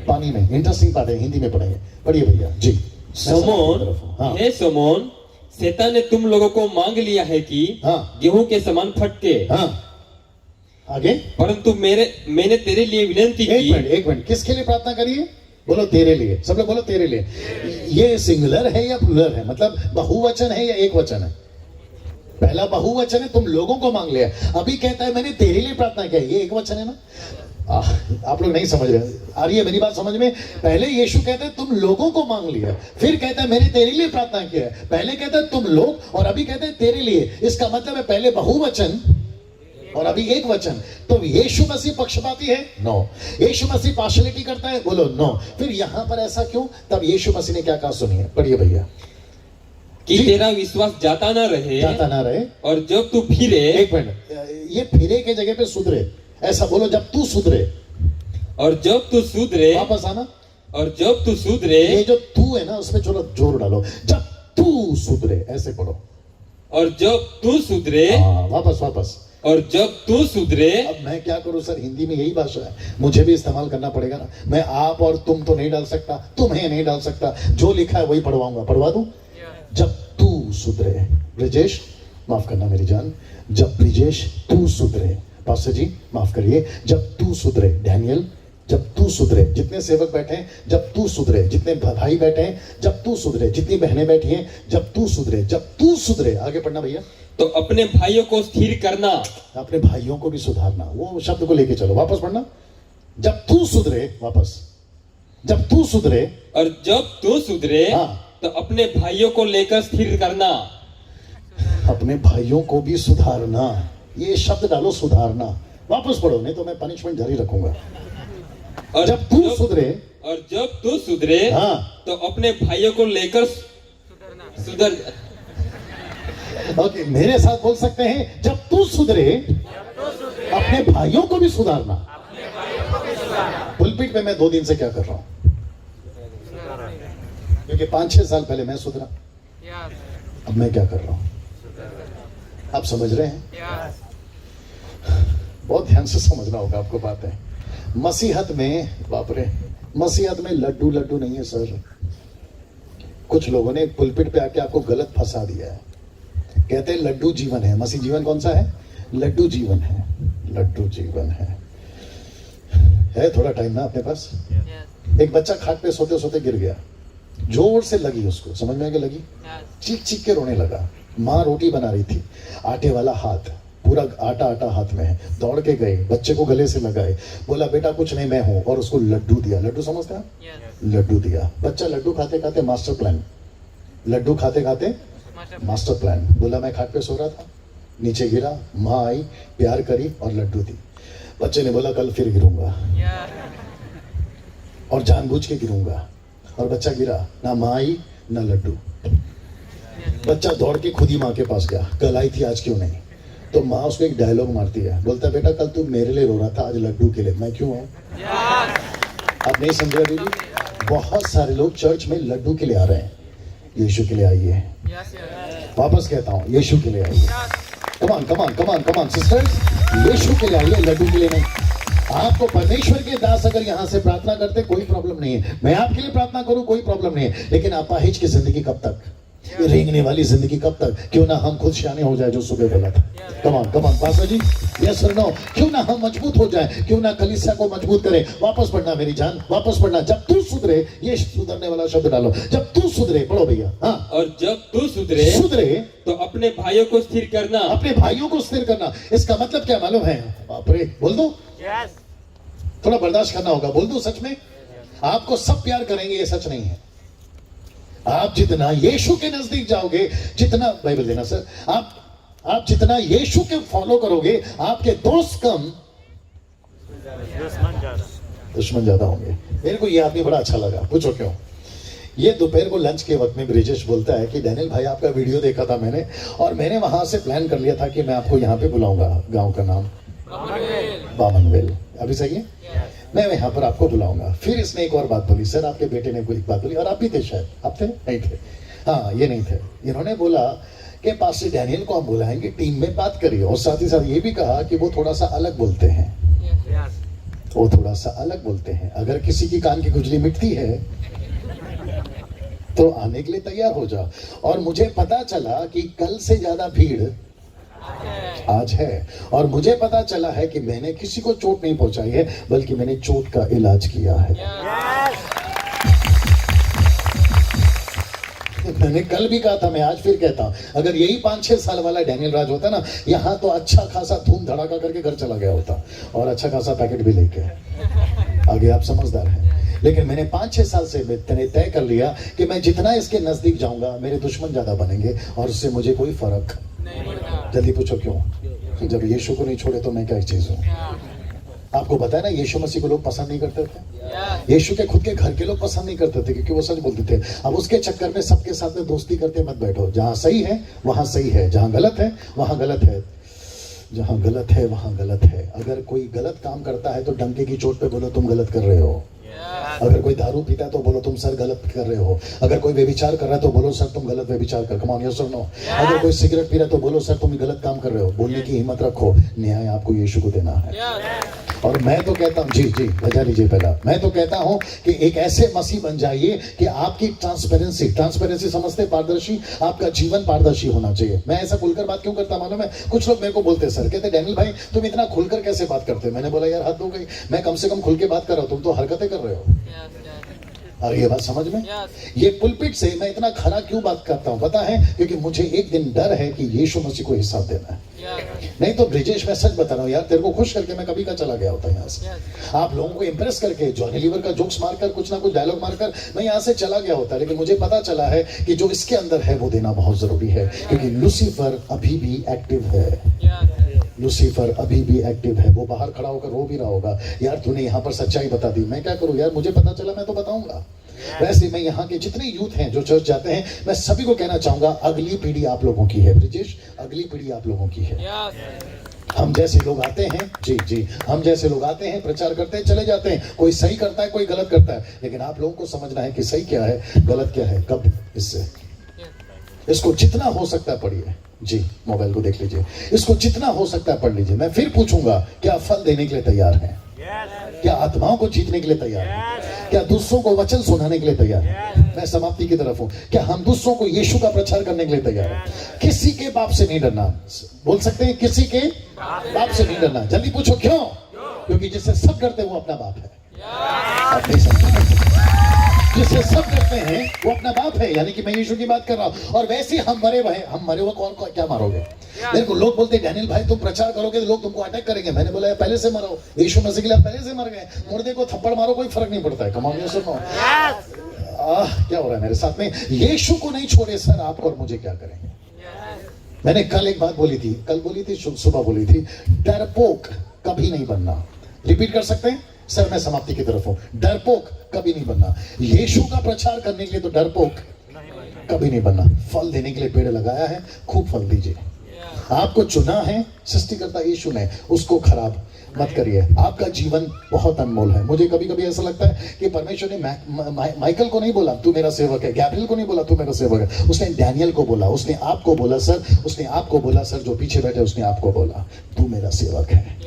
पानी में। इंटरेस्टिंग पार्ट है, हिंदी में पढ़ेंगे, पढ़िए भैया जी। समोन, हाँ हे समोन, शैतान ने तुम लोगों को मांग लिया है कि हाँ गेहूं के समान फटके, हाँ आगे। परंतु मैंने तेरे लिए विनती की। एक मिनट, किसके लिए प्रार्थना करिए? बोलो तेरे लिए, सब लोग बोलो तेरे लिए। ये सिंगुलर है या प्लुरल है? मतलब बहुवचन है या एक वचन है? पहला बहुवचन है, तुम लोगों को मांग लिया। अभी कहता है मैंने तेरे लिए प्रार्थना किया, ये एक वचन है ना। आप लोग नहीं समझ रहे, आ रही है मेरी बात समझ में? पहले यीशु कहता है तुम लोगों को मांग लिया, फिर कहता है मैंने तेरे लिए प्रार्थना किया है। पहले कहता है तुम लोग और अभी कहते हैं तेरे लिए। इसका मतलब है पहले बहुवचन और अभी एक वचन। तो यीशु मसीह पक्षपाती है? नो। यीशु मसीह पार्शियलिटी करता है? बोलो नो। फिर यहां पर ऐसा क्यों? तब यीशु मसीह ने क्या कहा सुनिए, पढ़िए भैया। कि जी। तेरा विश्वास जाता ना रहे, जाता ना रहे। और जब तू फिरे, एक मिनट, ये फिरे के जगह पे सुधरे, ऐसा बोलो, जब तू सुधरे। और जब तू सुधरे, वापस आना। और जब तू सुधरे, ये जो तू है ना उसमें चलो जोर डालो, जब तू सुधरे, ऐसे पढ़ो। और जब तू सुधरे, हाँ, वापस। और जब तू सुधरे। अब मैं क्या करूं सर, हिंदी में यही भाषा है, मुझे भी इस्तेमाल करना पड़ेगा ना। मैं आप और तुम तो नहीं डाल सकता, तुम्हें नहीं डाल सकता, जो लिखा है वही पढ़वाऊंगा। पढ़वा दूं? जब तू सुधरे। ब्रिजेश माफ करना मेरी जान, जब ब्रिजेश तू सुधरे। पास्टर जी माफ करिए, जब तू सुधरे। डैनियल जब तू सुधरे। जितने सेवक बैठे हैं जब तू सुधरे, जितने भाई बैठे हैं जब तू सुधरे, जितनी बहनें बैठी हैं जब तू सुधरे, जब तू सुधरे। आगे पढ़ना भैया। तो अपने भाइयों को स्थिर करना, अपने भाइयों को भी सुधारना। वो शब्द को लेके चलो, वापस पढ़ना। जब तू सुधरे, वापस, जब तू सुधरे। और जब तू सुधरे, हाँ। तो अपने भाइयों को लेकर स्थिर करना। अपने भाइयों को भी सुधारना, ये शब्द डालो, सुधारना। वापस पढ़ो, नहीं तो मैं पनिशमेंट जारी रखूंगा। और जब तू सुधरे, और जब तू सुधरे, हाँ। तो अपने भाइयों को लेकर सुधर। ओके, मेरे साथ बोल सकते हैं, जब तू सुधरे अपने भाइयों को भी सुधारना। पुलपिट पे मैं 2 दिन से क्या कर रहा हूं, क्योंकि 5-6 साल पहले मैं सुधरा, अब मैं क्या कर रहा हूं, आप समझ रहे हैं? बहुत ध्यान से समझना होगा आपको बातें। मसीहत में, बाप रे, मसीहत में लड्डू लड्डू नहीं है सर। कुछ लोगों ने पुलपिट पे आके आपको गलत फंसा दिया है। कहते हैं लड्डू जीवन है। मसीह जीवन कौन सा है? लड्डू जीवन है, लड्डू जीवन है थोड़ा टाइम ना अपने पास। एक बच्चा खाट पे सोते सोते गिर गया, जोर से लगी उसको, समझ में आ गया लगी, चीख चीख के रोने लगा। माँ रोटी बना रही थी, आटे वाला हाथ, पूरा आटा आटा हाथ में है, दौड़ के गए, बच्चे को गले से लगाए, बोला बेटा कुछ नहीं मैं हूं, और उसको लड्डू दिया। लड्डू समझते हैं? लड्डू दिया। बच्चा लड्डू खाते खाते मास्टर प्लान, लड्डू खाते खाते मास्टर प्लान। बोला मैं खाट पे सो रहा था, नीचे गिरा, माँ आई, प्यार करी और लड्डू दी। बच्चे ने बोला कल फिर गिरूंगा और जानबूझ के गिरूंगा, और बच्चा गिरा, ना माँ आई ना लड्डू। बच्चा दौड़ के खुद ही माँ के पास गया, कल आई थी आज क्यों नहीं? तो माँ उसको एक डायलॉग मारती है, बोलता है बेटा कल तू मेरे लिए रो रहा था, आज लड्डू के लिए मैं क्यों हूं? आप नहीं समझ रहे दीदी? बहुत सारे लोग चर्च में लड्डू के लिए आ रहे हैं, यीशु के लिए आइए। वापस कहता हूं, यीशु के लिए आइए। कमान कमान कमान कमान सिस्टर्स, यीशु के लिए आइए, लड्डू के लिए नहीं। आपको परमेश्वर के दास अगर यहाँ से प्रार्थना करते कोई प्रॉब्लम नहीं है, मैं आपके लिए प्रार्थना करूं कोई प्रॉब्लम नहीं है, लेकिन अपाहिज की जिंदगी कब तक, रेंगने वाली जिंदगी कब तक? क्यों ना हम खुद शाने हो जाए, जो सुबह बोला था। कमान कमान पास्टर जी, यस और नो, क्यों ना हम मजबूत हो जाए, क्यों ना कलीसिया को मजबूत करें। वापस पढ़ना मेरी जान, वापस पढ़ना। जब तू सुधरे, ये सुधरने वाला शब्द डालो, जब तू सुधरे, पढ़ो भैया। हाँ, और जब तू सुधरे सुधरे तो अपने भाइयों को स्थिर करना, अपने भाइयों को स्थिर करना। इसका मतलब क्या मालूम है? बाप रे, बोल दो, थोड़ा बर्दाश्त करना होगा, बोल दो सच में। आपको सब प्यार करेंगे ये सच नहीं है। आप जितना यीशु के नजदीक जाओगे, जितना बाइबल देना सर, आप जितना यीशु के फॉलो करोगे, आपके दोस्त कम, दुश्मन ज्यादा होंगे। मेरे को ये आदमी बड़ा अच्छा लगा, पूछो क्यों? ये दोपहर को लंच के वक्त में ब्रिजेश बोलता है कि डैनियल भाई आपका वीडियो देखा था मैंने, और मैंने वहां से प्लान कर लिया था कि मैं आपको यहाँ पे बुलाऊंगा। गांव का नाम बामनवेल, अभी सही है? मैं यहाँ पर आपको बुलाऊंगा। फिर इसने एक और बात बोली, सर आपके बेटे ने कोई बात बोली, और आप भी थे शायद, आप थे नहीं थे? हाँ, ये नहीं थे। इन्होंने बोला कि पास्टर डैनियल को हम बुलाएंगे, टीम में बात करिए, और साथ ही साथ ये भी कहा कि वो थोड़ा सा अलग बोलते हैं, वो थोड़ा सा अलग बोलते हैं। अगर किसी की कान की खुजली मिटती है तो आने के लिए तैयार हो जाओ। और मुझे पता चला कि कल से ज्यादा भीड़ आज है, और मुझे पता चला है कि मैंने किसी को चोट नहीं पहुंचाई है, बल्कि मैंने चोट का इलाज किया है। मैंने कल भी कहा था, मैं आज फिर कहता हूं, अगर यही 5-6 साल वाला डैनियल राज होता ना, यहाँ तो अच्छा खासा धूम धड़ाका करके घर चला गया होता, और अच्छा खासा पैकेट भी लेके। आगे आप समझदार हैं। लेकिन मैंने 5-6 साल से मैंने तय कर लिया कि मैं जितना इसके नजदीक जाऊंगा, मेरे दुश्मन ज्यादा बनेंगे, और उससे मुझे कोई फर्क। जल्दी पूछो क्यों? जब यीशु को नहीं छोड़े तो मैं क्या चीज हूँ? आपको पता है ना, यीशु मसीह को लोग पसंद नहीं करते थे। यीशु के खुद के घर के लोग पसंद नहीं करते थे, क्योंकि वो सच बोलते थे। अब उसके चक्कर में सबके साथ में दोस्ती करते मत बैठो। जहां सही है वहां सही है, जहां गलत है वहां गलत है, जहां गलत है वहां गलत है। अगर कोई गलत काम करता है तो डंके की चोट पे बोलो तुम गलत कर रहे हो। अगर कोई दारू पीता है तो बोलो तुम सर गलत कर रहे हो। अगर कोई व्यभिचार कर रहा है तो बोलो सर तुम गलत व्यभिचार कर। कम ऑन, यस और नो। अगर कोई सिगरेट पी रहा है तो बोलो सर तुम गलत काम कर रहे हो। बोलने की हिम्मत रखो, न्याय आपको यीशु को देना है। और मैं तो कहता हूँ, जी जी बजा लीजिए पहला, मैं तो कहता हूँ कि एक ऐसे मसीह बन जाइए कि आपकी ट्रांसपेरेंसी समझते, पारदर्शी, आपका जीवन पारदर्शी होना चाहिए। मैं ऐसा खुलकर बात क्यों करता मालूम है? कुछ लोग मेरे को बोलते सर, कहते डैनियल भाई तुम इतना खुलकर कैसे बात करते हो? मैंने बोला यार हद हो गई, मैं कम से कम खुल के बात कर रहा हूँ, तुम तो हरकतें कर रहे हो। और ये बात समझ में? ये पुलपिट से मैं इतना खरा क्यों बात करता हूं पता है? क्योंकि मुझे एक दिन डर है कि यीशु मसीह को हिसाब देना है। नहीं तो ब्रिजेश, मैं सच बता रहा हूं यार, तेरे को खुश करके मैं कभी का चला गया होता यहाँ से। आप लोगों को इंप्रेस करके, जॉनी लीवर का जोक्स मारकर, कुछ ना कुछ डायलॉग मारकर मैं यहाँ से चला गया होता। लेकिन मुझे पता चला है कि जो इसके अंदर है वो देना बहुत जरूरी है, क्योंकि लूसीफर अभी भी एक्टिव है। लूसीफर अभी भी एक्टिव है। वो बाहर खड़ा होकर रो भी रहा होगा, यार तूने यहाँ पर सच्चाई बता दी, मैं क्या करूं यार, मुझे पता चला मैं तो बताऊंगा। वैसे मैं यहाँ के जितने यूथ हैं जो चर्च जाते हैं, मैं सभी को कहना चाहूंगा, अगली पीढ़ी आप लोगों की है। ब्रिजेश, अगली पीढ़ी आप लोगों की है। हम जैसे लोग आते हैं, जी जी, हम जैसे लोग आते हैं, प्रचार करते हैं, चले जाते हैं। कोई सही करता है, कोई गलत करता है, लेकिन आप लोगों को समझना है कि सही क्या है, गलत क्या है, कब इससे। इसको जितना हो सकता है पढ़िए। जी, मोबाइल को देख लीजिए, इसको जितना हो सकता है पढ़ लीजिए। मैं फिर पूछूंगा, क्या फल देने के लिए तैयार हैं? क्या आत्माओं को जीतने के लिए तैयार हैं? क्या दूसरों को वचन सुनाने के लिए तैयार है? मैं समाप्ति की तरफ हूं। क्या हम दूसरों को यीशु का प्रचार करने के लिए तैयार है? किसी के बाप से नहीं डरना। बोल सकते हैं किसी के बाप से नहीं डरना। जल्दी पूछो क्यों? क्योंकि जिससे सब डरते हैं वो अपना बाप है। आप नहीं समझते? जिससे सब डरते हैं वो अपना बाप है, यानी कि मैं यीशु की बात कर रहा हूं। और वैसे हम मरे हुए कौन क्या मारोगे? मेरे को लोग बोलते हैं डैनियल भाई तुम प्रचार करोगे तो लोग तुमको अटैक करेंगे। मैंने बोला यार पहले से मरो, यीशु मसीह के लिए आप पहले से मर गए। मुर्दे को थप्पड़ मारो कोई फर्क नहीं पड़ता है। कम ऑन सुनो, क्या हो रहा है मेरे साथ में? यीशु को नहीं छोड़े सर आप और मुझे क्या करेंगे? मैंने कल एक बात बोली थी, सुबह बोली थी, डरपोक कभी नहीं बनना। रिपीट कर सकते हैं सर? मैं समाप्ति की तरफ हूं। डरपोक कभी नहीं बनना। यीशु का प्रचार करने के लिए तो डरपोक कभी नहीं बनना। फल देने के लिए पेड़ लगाया है, खूब फल दीजिए। आपको चुना है सृष्टिकर्ता यीशु ने, उसको खराब मत करिए। आपका जीवन बहुत अनमोल है। मुझे कभी कभी ऐसा लगता है कि परमेश्वर ने माइकल को नहीं बोला तू मेरा सेवक है, गैब्रियल को नहीं बोला तू मेरा सेवक है, उसने डैनियल को बोला, उसने आपको बोला सर, उसने आपको बोला सर, जो पीछे बैठे उसने आपको बोला तू मेरा सेवक है।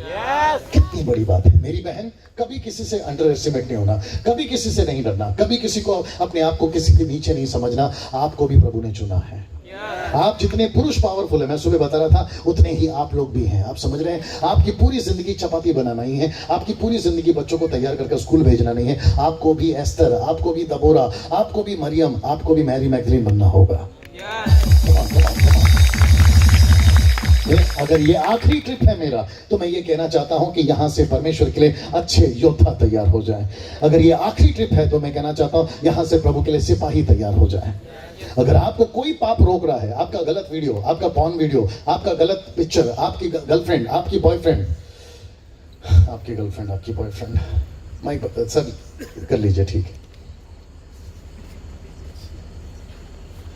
कितनी बड़ी बात है मेरी बहन। कभी किसी से अंडर एस्टिमेट नहीं होना, कभी किसी से नहीं डरना, कभी किसी को अपने आप को किसी के नीचे नहीं समझना। आपको भी प्रभु ने चुना है। आप जितने पुरुष पावरफुल है, मैं सुबह बता रहा था, उतने ही आप लोग भी हैं। आप समझ रहे हैं? आपकी पूरी जिंदगी चपाती बनाना नहीं है, आपकी पूरी जिंदगी बच्चों को तैयार करके स्कूल भेजना नहीं है। आपको भी एस्तर, आपको भी दबोरा, आपको भी मरियम, आपको भी मैरी मैगदलीन बनना होगा। अगर ये आखिरी ट्रिप है मेरा, तो मैं ये कहना चाहता हूं कि यहां से परमेश्वर के लिए अच्छे योद्धा तैयार हो जाएं। अगर ये आखिरी ट्रिप है तो मैं कहना चाहता हूं यहां से प्रभु के लिए सिपाही तैयार हो जाएं। अगर आपको कोई पाप रोक रहा है, आपका गलत वीडियो, आपका पॉर्न वीडियो, आपका गलत पिक्चर, आपकी गर्लफ्रेंड, आपकी बॉयफ्रेंड, आपकी बॉयफ्रेंड, माइक सर कर लीजिए, ठीक है।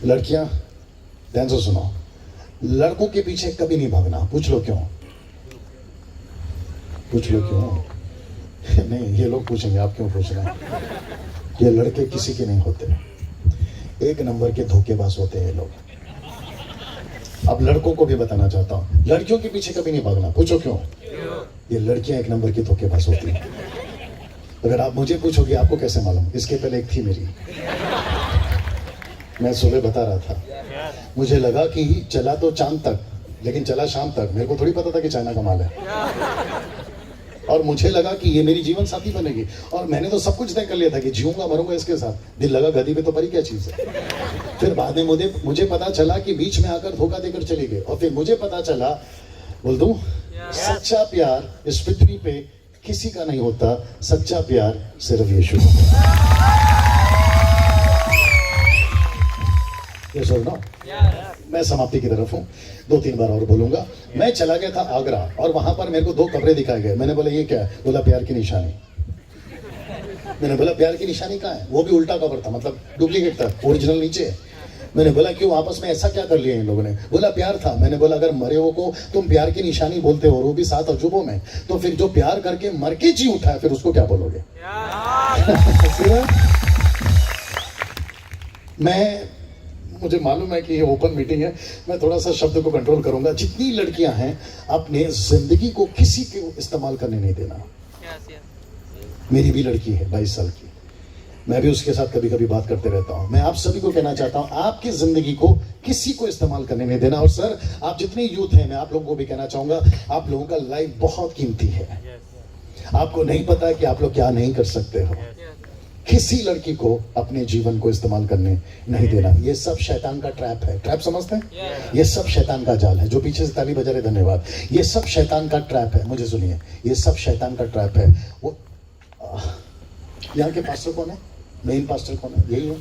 लड़कियां ध्यान से सुनो, लड़कों के पीछे कभी नहीं भागना। पूछ लो क्यों? नहीं, ये लोग पूछेंगे आप क्यों पूछ रहे हैं। ये लड़के किसी के नहीं होते, एक नंबर के धोखेबाज होते हैं ये लोग। अब लड़कों को भी बताना चाहता हूं, लड़कियों के पीछे कभी नहीं भागना। पूछो क्यों? ये लड़कियां एक नंबर की धोखेबाज होती हैं। अगर आप मुझे पूछोगे आपको कैसे मालूम? इसके पहले एक थी मेरी, मैं सुबह बता रहा था, मुझे लगा कि चला तो चांद तक, लेकिन चला शाम तक। मेरे को थोड़ी पता था कि चाइना का माल है। और मुझे लगा कि ये मेरी जीवन साथी बनेगी, और मैंने तो सब कुछ तय कर लिया था कि जीऊंगा मरूंगा इसके साथ। दिल लगा गदी पे तो परी क्या चीज है। फिर बाद में मुझे पता चला कि बीच में आकर धोखा देकर चली गई। और फिर मुझे पता चला, बोल दूं, सच्चा प्यार इस पृथ्वी पे किसी का नहीं होता, सच्चा प्यार सिर्फ यीशु का। ये सुनो, मैं समाप्ति की तरफ हूँ, 2-3 बार और बोलूंगा। मैं चला गया था आगरा, और वहां पर मेरे को 2 कब्रें दिखाए गए। मैंने बोला ये क्या है? बोला प्यार की निशानी। मैंने बोला प्यार की निशानी कहाँ है? वो भी उल्टा कब्र था, मतलब डुप्लीकेट था, ओरिजिनल नीचे है। मैंने बोला क्यों, आपस में ऐसा क्या कर लिया इन लोगों ने? बोला प्यार था। मैंने बोला अगर मरे हो को तुम प्यार की निशानी बोलते हो, वो भी 7 अजूबों में, तो फिर जो प्यार करके मर के जी उठा है, फिर उसको क्या बोलोगे? मुझे मालूम है कि ये ओपन मीटिंग है, मैं थोड़ा सा शब्द को कंट्रोल करूंगा। जितनी लड़कियां हैं, अपने जिंदगी को किसी के इस्तेमाल करने नहीं देना। मेरी भी लड़की है 22 साल की, मैं भी उसके साथ कभी कभी बात करते रहता हूं। मैं आप सभी को कहना चाहता हूं, आपकी जिंदगी को किसी को इस्तेमाल करने नहीं देना। और सर, आप जितने यूथ हैं, मैं आप लोगों को भी कहना चाहूंगा, आप लोगों का लाइफ बहुत कीमती है। आपको नहीं पता कि आप लोग क्या नहीं कर सकते हो। किसी लड़की को अपने जीवन को इस्तेमाल करने नहीं देना। ये सब शैतान का ट्रैप है। ट्रैप समझते हैं? ये सब शैतान का जाल है। जो पीछे से ताली बजा रहे, धन्यवाद। ये सब शैतान का ट्रैप है। मुझे सुनिए, ये सब शैतान का ट्रैप है। वो यहाँ के पास्टर कौन है? मेन पास्टर कौन है? यही है,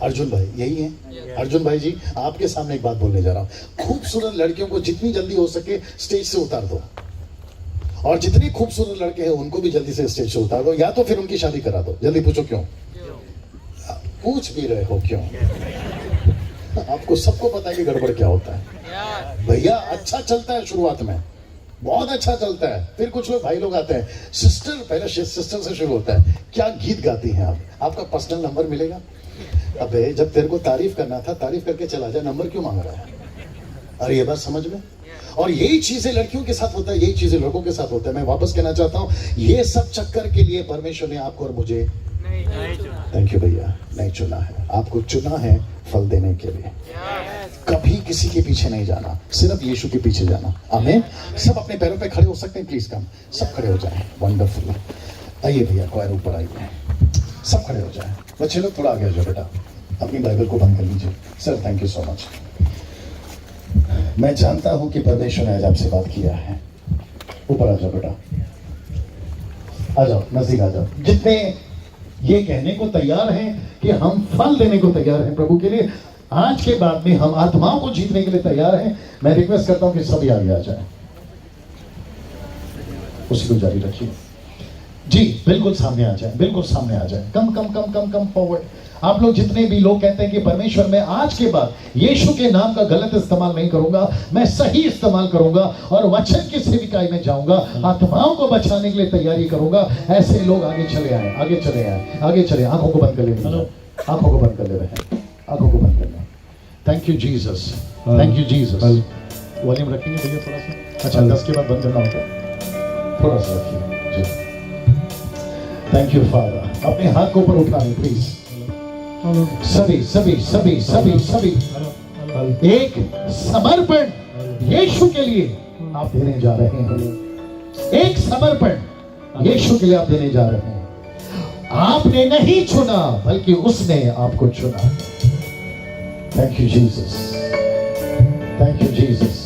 अर्जुन भाई, यही है। अर्जुन भाई जी, आपके सामने एक बात बोलने जा रहा हूँ। खूबसूरत लड़कियों को जितनी जल्दी हो सके स्टेज से उतार दो, और जितने खूबसूरत लड़के हैं उनको भी जल्दी से स्टेज से उतार दो, या तो फिर उनकी शादी करा दो। जल्दी पूछो क्यों? पूछ भी रहे हो क्यों? आपको सबको पता है कि गड़बड़ क्या होता है। भैया अच्छा चलता है शुरुआत में, बहुत अच्छा चलता है, फिर कुछ लोग भाई लोग आते हैं, सिस्टर, पहले सिस्टर से शुरू होता है। क्या गीत गाती हैं आप? आपका पर्सनल नंबर मिलेगा? अबे जब तेरे को तारीफ करना था, तारीफ करके चला जा, नंबर क्यों मांग रहा है? अरे ये बात समझ में। और यही चीजें लड़कियों के साथ होता है, यही चीजें लड़कों के साथ होता है। मैं वापस कहना चाहता हूं, ये सब चक्कर के लिए परमेश्वर ने आपको और मुझे थैंक यू भैया, नहीं चुना है, आपको चुना है फल देने के लिए। कभी किसी के पीछे नहीं जाना, सिर्फ यीशु के पीछे जाना। आमीन। सब अपने पैरों पे खड़े हो सकते हैं, प्लीज कम, सब खड़े हो जाएं। वंडरफुल। आइए भैया, क्वायर ऊपर आइए, सब खड़े हो जाएं। बच्चे लोग थोड़ा आगे आ जाओ बेटा, अपनी बाइबल को बंद कर लीजिए। Sir thank you so much. मैं जानता हूं कि परमेश्वर ने आज आपसे बात किया है। ऊपर आ जाओ बेटा, आ जाओ, नजदीक आ जाओ। जितने ये कहने को तैयार हैं कि हम फल देने को तैयार हैं प्रभु के लिए, आज के बाद में हम आत्माओं को जीतने के लिए तैयार हैं, मैं रिक्वेस्ट करता हूं कि सभी आगे आ जाए। उसी को जारी रखिए जी, बिल्कुल सामने आ जाए, बिल्कुल सामने आ जाए। कम कम कम कम कम फॉरवर्ड। आप लोग जितने भी लोग कहते हैं कि परमेश्वर मैं आज के बाद यीशु के नाम का गलत इस्तेमाल नहीं करूंगा, मैं सही इस्तेमाल करूंगा और वचन की सेविकाई में जाऊंगा, आत्माओं को बचाने के लिए तैयारी करूंगा, ऐसे लोग आगे चले आए, आगे चले आए, आगे चले। आंखों को बंद कर ले, आंखों को बंद कर ले रहे हैं, आंखों को बंद कर ले। Thank you Jesus, thank you Jesus. Volume रखेंगे भैया थोड़ा सा? अच्छा, 10 के बाद बंद करना होगा, थोड़ा सा रखिए जी। Thank you father. अपने हाथ को ऊपर उठाएं प्लीज। सभी सभी सभी सभी सभी एक समर्पण यीशु के लिए आप देने जा रहे हैं। एक समर्पण यीशु के लिए आप देने जा रहे हैं। आपने नहीं चुना बल्कि उसने आपको चुना। Thank you Jesus, thank you Jesus.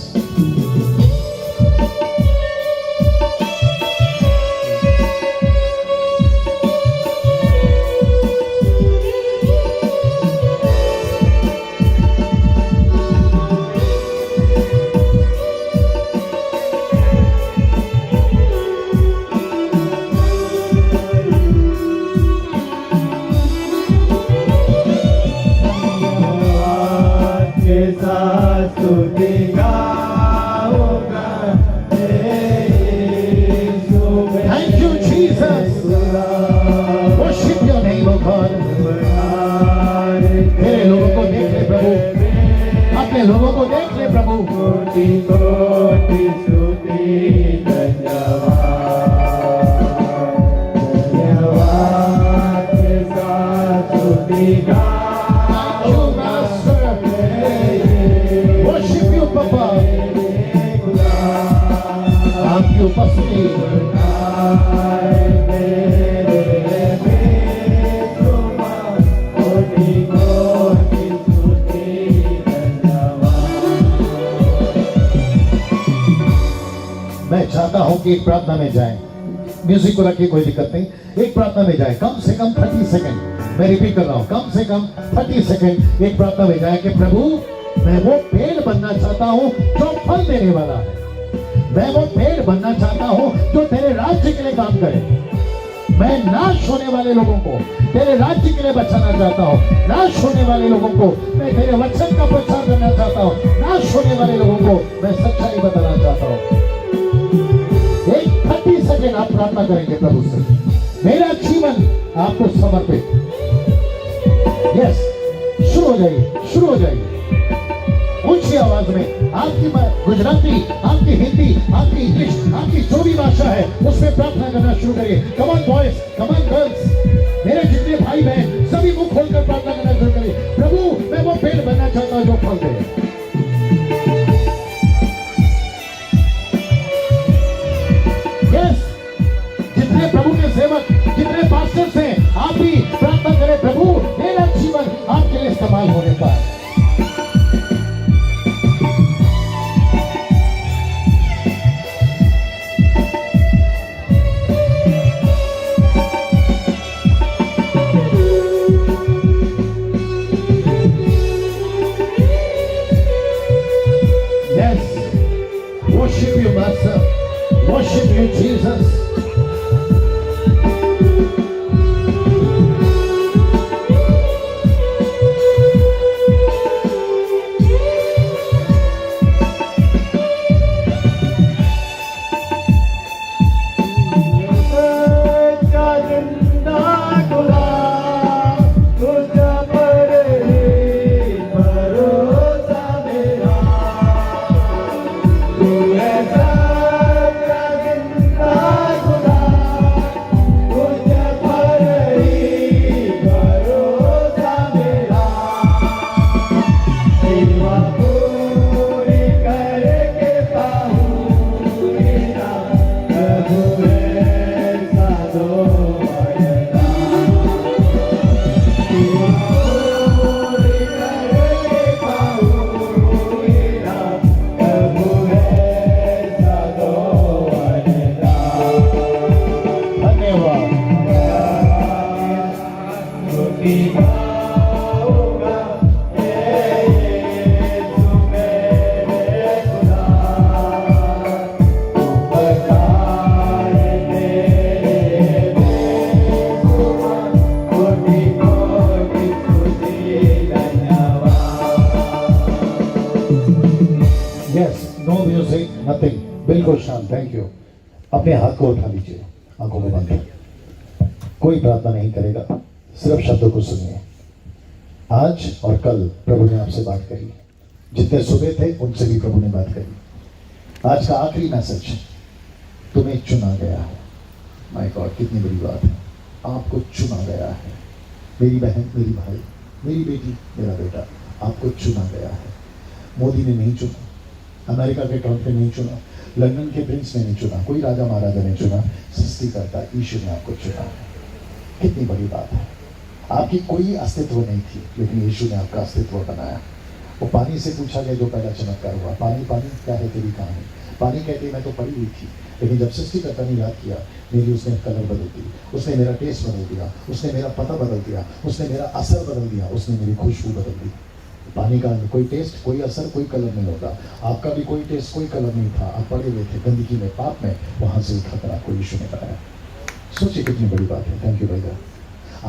लोगों को देख ले प्रभु। कोटि कोटि स्तुति धन्यवाद, धन्यवाद के साथ स्तुति गाओ मास्टर। वर्शिप यू पापा, आपकी उपस्थिति मैं चाहता हूं कि एक प्रार्थना में जाए। म्यूजिक को रखिए, कोई दिक्कत नहीं। एक प्रार्थना में जाए, कम से कम 30 सेकंड। मैं रिपीट कर रहा हूं, कम से कम 30 सेकंड एक प्रार्थना में जाए कि प्रभु मैं वो पेड़ बनना चाहता हूं जो फल देने वाला है। मैं वो पेड़ बनना चाहता हूं जो तेरे राज्य के लिए काम करे। मैं नाश होने वाले लोगों को तेरे राज्य के लिए बचाना चाहता हूं। नाश होने वाले लोगों को मैं तेरे वचन का प्रचार करना चाहता हूं। नाश होने वाले लोगों को मैं सच्चाई बताना चाहता हूं। एक 30 सेकंड आप प्रार्थना करेंगे प्रभु से, मेरा जीवन आपको समर्पित। यस, शुरू हो जाइए, शुरू हो जाइए ऊंची आवाज में। आपकी गुजराती, आपकी हिंदी, आपकी इंग्लिश, आपकी जो भी भाषा है उसमें प्रार्थना करना शुरू करिए। Come on boys, come on girls, मेरे जितने भाई बहन सभी मुंह खोलकर प्रार्थना करना शुरू करिए। प्रभु मैं वो पेड़ बनना चाहता हूं जो फल दे। जितने प्रभु के सेवक, जितने पास्टर्स हैं, आप भी प्रार्थना करें, प्रभु मेरा जीवन आपके लिए इस्तेमाल होने का। Yes, worship you, Master. Worship you, Jesus. Yes, no music, nothing, बिल्कुल शांत। Thank you. अपने हाथ को उठा लीजिए, आंखों को बंद करिए। कोई प्रार्थना नहीं करेगा, सिर्फ शब्दों को सुनिए। आज और कल प्रभु ने आपसे बात करी, जितने सुबह थे उनसे भी प्रभु ने बात करी। आज का आखिरी मैसेज, तुम्हें चुना गया है। माय गॉड, कितनी बड़ी बात है। आपको चुना गया है, मेरी बहन, मेरी भाई, मेरी बेटी, मेरा बेटा, आपको चुना गया है। मोदी ने नहीं चुना, अमेरिका के ट्रंप ने नहीं चुना, लंदन के प्रिंस ने नहीं चुना, कोई राजा महाराजा ने चुना, सृष्टिकर्ता यीशु ने आपको चुना है। कितनी बड़ी बात है। आपकी कोई अस्तित्व नहीं थी, लेकिन यीशु ने आपका अस्तित्व बनाया। वो पानी से पूछा गया जो पहला चमत्कार हुआ, पानी पानी क्या है तेरी कहानी। पानी कहती मैं तो पड़ी हुई थी, लेकिन जब सृष्टिकर्ता ने याद किया, मेरी उसने कलर बदल दी, उसने मेरा टेस्ट बदल दिया, उसने मेरा पता बदल दिया, उसने मेरा असर बदल दिया, उसने मेरी खुशबू बदल दी। पानी का कोई टेस्ट, कोई असर, कोई कलर नहीं होता। आपका भी कोई टेस्ट, कोई कलर नहीं था। आप पड़े हुए थे गंदगी में, पाप में, वहां से उठाकर आपको यीशु ने बनाया। सोचिए कितनी बड़ी बात है। थैंक यू भैया।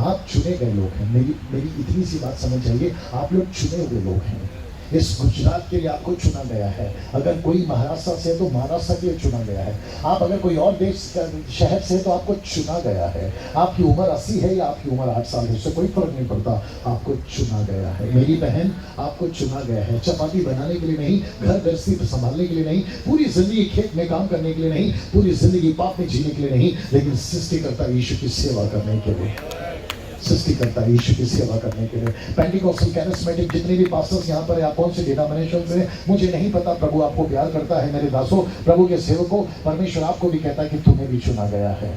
आप चुने गए लोग हैं। मेरी इतनी सी बात समझ जाइए, आप लोग चुने हुए लोग हैं। इस गुजरात के लिए आपको चुना गया है। अगर कोई महाराष्ट्र से है तो महाराष्ट्र के लिए चुना गया है। आप अगर कोई और देश शहर से है तो आपको चुना गया है। आपकी उम्र 80 है या आपकी उम्र 8 साल है, उससे कोई फर्क नहीं पड़ता, आपको चुना गया है। मेरी बहन, आपको चुना गया है। चपाती बनाने के लिए नहीं, घर गृहस्थी संभालने के लिए नहीं, पूरी जिंदगी खेत में काम करने के लिए नहीं, पूरी जिंदगी पाप में जीने के लिए नहीं, लेकिन सृष्टिकर्ता यीशु की सेवा करने के लिए। सृष्टिकर्ता यीशु की सेवा करने के लिए। पेंटिकॉस्टल कैरिस्मेटिक जितने भी पास्टर्स यहाँ पर, आप कौन से डिनोमिनेशन से, मुझे नहीं पता। प्रभु आपको प्यार करता है मेरे दासों, प्रभु के सेवकों। परमेश्वर आपको भी कहता है कि तुम्हें भी चुना गया है।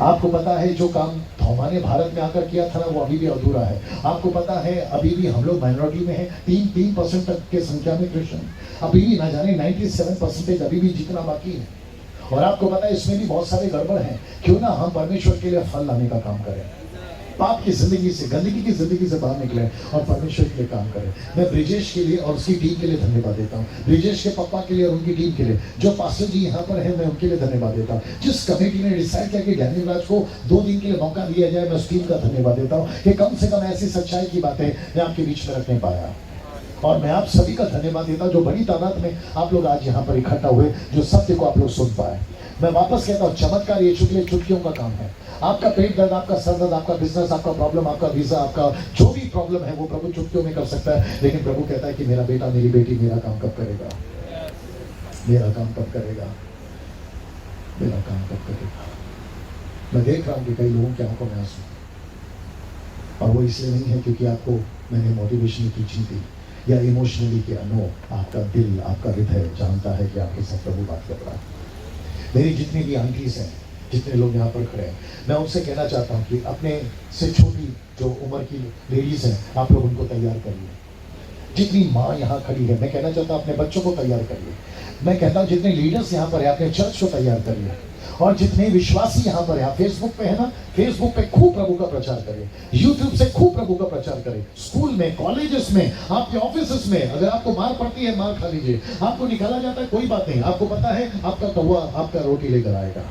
आपको पता है जो काम थोमा ने भारत में आकर किया था ना, वो अभी भी अधूरा है। आपको पता है अभी भी हम लोग माइनॉरिटी में हैं, 3% तक के संख्या में क्रिश्चियन अभी भी ना जाने 97% अभी भी जीतना बाकी है। और आपको पता है इसमें भी बहुत सारे गड़बड़ हैं। क्यों ना हम परमेश्वर के लिए फल लाने का काम करें, पाप की जिंदगी से, गंदगी की जिंदगी से बाहर निकले और परमेश्वर के लिए काम करें। मैं ब्रिजेश के लिए और उसकी टीम के लिए धन्यवाद देता हूँ। ब्रिजेश के पापा के लिए और उनकी टीम के लिए, जो पास्टर जी यहाँ पर है, मैं उनके लिए धन्यवाद देता हूँ। जिस कमेटी ने डिसाइड किया कि डैनियल राज को 2 दिन के लिए मौका दिया जाए, मैं उस टीम का धन्यवाद देता हूँ कि कम से कम ऐसी सच्चाई की बातें मैं आपके बीच में रख नहीं पाया। और मैं आप सभी का धन्यवाद देता हूँ जो बड़ी तादाद में आप लोग आज यहाँ पर इकट्ठा हुए, जो सत्य को आप लोग सुन पाए। मैं वापस कहता हूँ, चमत्कार यीशु के लिए चुटकियों का काम है। आपका पेट दर्द, आपका सर दर्द, आपका बिजनेस, आपका प्रॉब्लम, आपका वीजा, आपका जो भी प्रॉब्लम है, वो प्रभु चुटकियों में कर सकता है। लेकिन प्रभु कहता है कि मेरा बेटा, मेरी बेटी मेरा काम कब करेगा, मेरा काम कब करेगा, मेरा काम कब करेगा। मैं देख रहा हूँ कि कई लोगों की आंखों में आंसू, और वो इसलिए नहीं है क्योंकि आपको मैंने मोटिवेशनल टीचिंग दी या इमोशनली किया। नो, आपका दिल, आपका हृदय जानता है कि आपके साथ प्रभु बात कर रहा है। मेरी जितनी भी आंटीज हैं, जितने लोग यहाँ पर खड़े हैं, मैं उनसे कहना चाहता हूँ कि अपने से छोटी जो उम्र की लेडीज हैं, आप लोग उनको तैयार करिए। जितनी माँ यहाँ खड़ी है, मैं कहना चाहता हूँ अपने बच्चों को तैयार करिए। मैं कहता हूँ जितने लीडर्स यहाँ पर है, अपने चर्च को तैयार करिए। और जितने विश्वासी यहाँ पर है, फेसबुक पे है ना, फेसबुक पे खूब प्रभु का प्रचार करें, यूट्यूब से खूब प्रभु का प्रचार करें। स्कूल में, कॉलेजेस में, आपके ऑफिस में, अगर आपको मार पड़ती है, मार खा लीजिए। आपको निकाला जाता है, कोई बात नहीं। आपको पता है आपका कौवा आपका रोटी लेकर आएगा।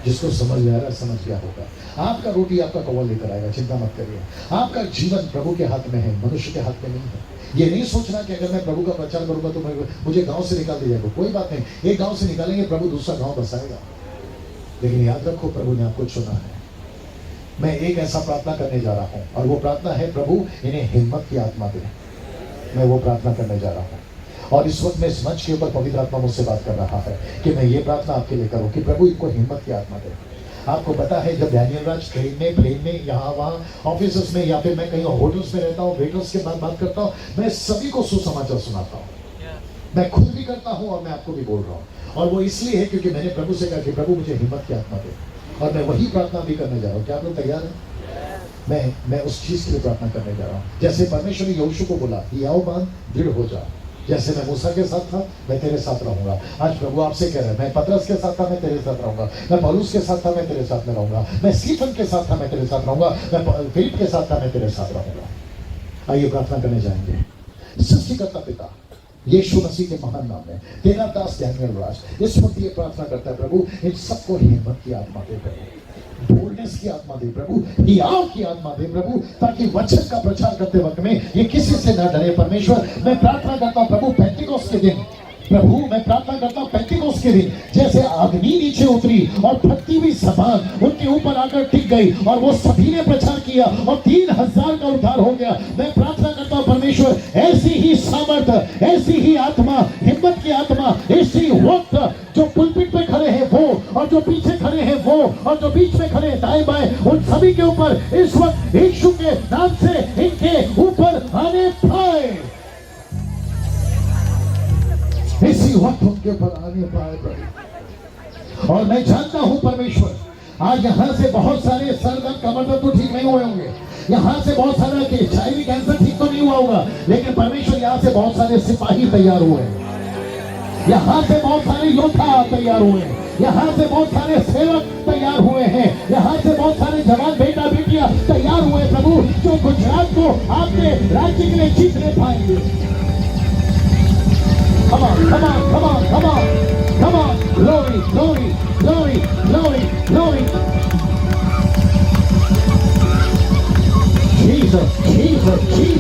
जिसको समझ में आ रहा है समझ गया होगा। आपका रोटी आपका कौवा लेकर आएगा, चिंता मत करिए। आपका जीवन प्रभु के हाथ में है, मनुष्य के हाथ में नहीं है। ये नहीं सोचना कि अगर मैं प्रभु का प्रचार करूंगा तो मुझे गांव से निकाल दिया जाएगा। कोई बात नहीं, एक गांव से निकालेंगे, प्रभु दूसरा गांव बसाएगा। लेकिन याद रखो, प्रभु ने आपको चुना है। मैं एक ऐसा प्रार्थना करने जा रहा हूं, और वो प्रार्थना है, प्रभु इन्हें हिम्मत की आत्मा दे। मैं वो प्रार्थना करने जा रहा हूं, और इस वक्त मैं इस मंच के ऊपर पवित्र आत्मा मुझसे बात कर रहा है कि मैं ये प्रार्थना आपके लिए करूं कि प्रभु इनको हिम्मत की आत्मा दे। आपको पता है, जब डैनियल राज ट्रेन में, यहाँ वहाँ ऑफिस में, या फिर मैं कहीं होटल्स में रहता हूँ, वेटर्स के बाद बात करता हूँ, मैं सभी को सुसमाचार सुनाता हूँ। मैं खुद भी करता हूँ और मैं आपको भी बोल रहा हूँ। और वो इसलिए है क्योंकि मैंने प्रभु से कहा कि प्रभु मुझे हिम्मत की आत्मा दे, और मैं वही प्रार्थना भी करने जा रहा हूँ। क्या आप लोग तैयार हैं? मैं उस चीज के लिए प्रार्थना करने जा रहा हूँ। जैसे परमेश्वर ने यहोशू को बोला, याओ बांध, दृढ़ हो जा। जैसे मैं मूसा के साथ था, मैं तेरे साथ रहूंगा। आज प्रभु आपसे कह रहे हैं, मैं पतरस के साथ था, मैं तेरे साथ रहूंगा। मैं पौलुस के साथ था, मैं तेरे साथ में रहूंगा। मैं स्टीफन के साथ था, मैं तेरे साथ रहूंगा। मैं फिलिप के साथ था, मैं तेरे साथ रहूंगा। आइए प्रार्थना करने जाएंगे। सृष्टिकर्ता पिता यीशु मसीह के महान नाम में, तेरा दास डैनियल राज इस वक्त ये प्रार्थना करता है, प्रभु इन सबको हिम्मत की आत्मा दे। बोल्डनेस की आत्मा दे प्रभु, हियाव की आत्मा दे प्रभु, ताकि वचन का प्रचार करते वक्त में ये किसी से न डरे परमेश्वर। मैं प्रार्थना करता हूं प्रभु पेंटिकोस के दिन, प्रभु मैं प्रार्थना करता हूं पेंटिकोस के दिन जैसे अग्नि नीचे उतरी और फटती हुई जबान उनके ऊपर आकर टिक गई और वो सभी ने प्रचार किया और 3000 का उद्धार हो गया। मैं प्रार्थना करता हूं परमेश्वर ऐसी ही सामर्थ्य, ऐसी ही आत्मा, हिम्मत की आत्मा इसी वक्त जो पुलपिट पे खड़े हैं वो, और जो पीछे खड़े हैं वो, और जो बीच में खड़े हैं दाएं बाएं, उन सभी के ऊपर इस वक्त यीशु के नाम से इनके ऊपर आने पाए, इसी वक्त उनके ऊपर आने पाए प्रभु। और मैं जानता हूं परमेश्वर आज यहां से बहुत सारे सर दर्द कमर दर्द तो ठीक नहीं हुए होंगे, यहां से बहुत सारे HIV कैंसर ठीक तो नहीं हुआ होगा, लेकिन परमेश्वर यहां से बहुत सारे सिपाही तैयार हुए हैं, यहां से बहुत सारे योद्धा तैयार हुए हैं, यहां से बहुत सारे सेवक तैयार हुए हैं, यहां से बहुत सारे जवान बेटा बेटियां तैयार हुए प्रभु, जो गुजरात को आपके राज्य के लिए जीतने पाएंगे। Come on, come on, come on, come on, come on, glory, glory, glory, glory, glory. Jesus, Jesus, Jesus.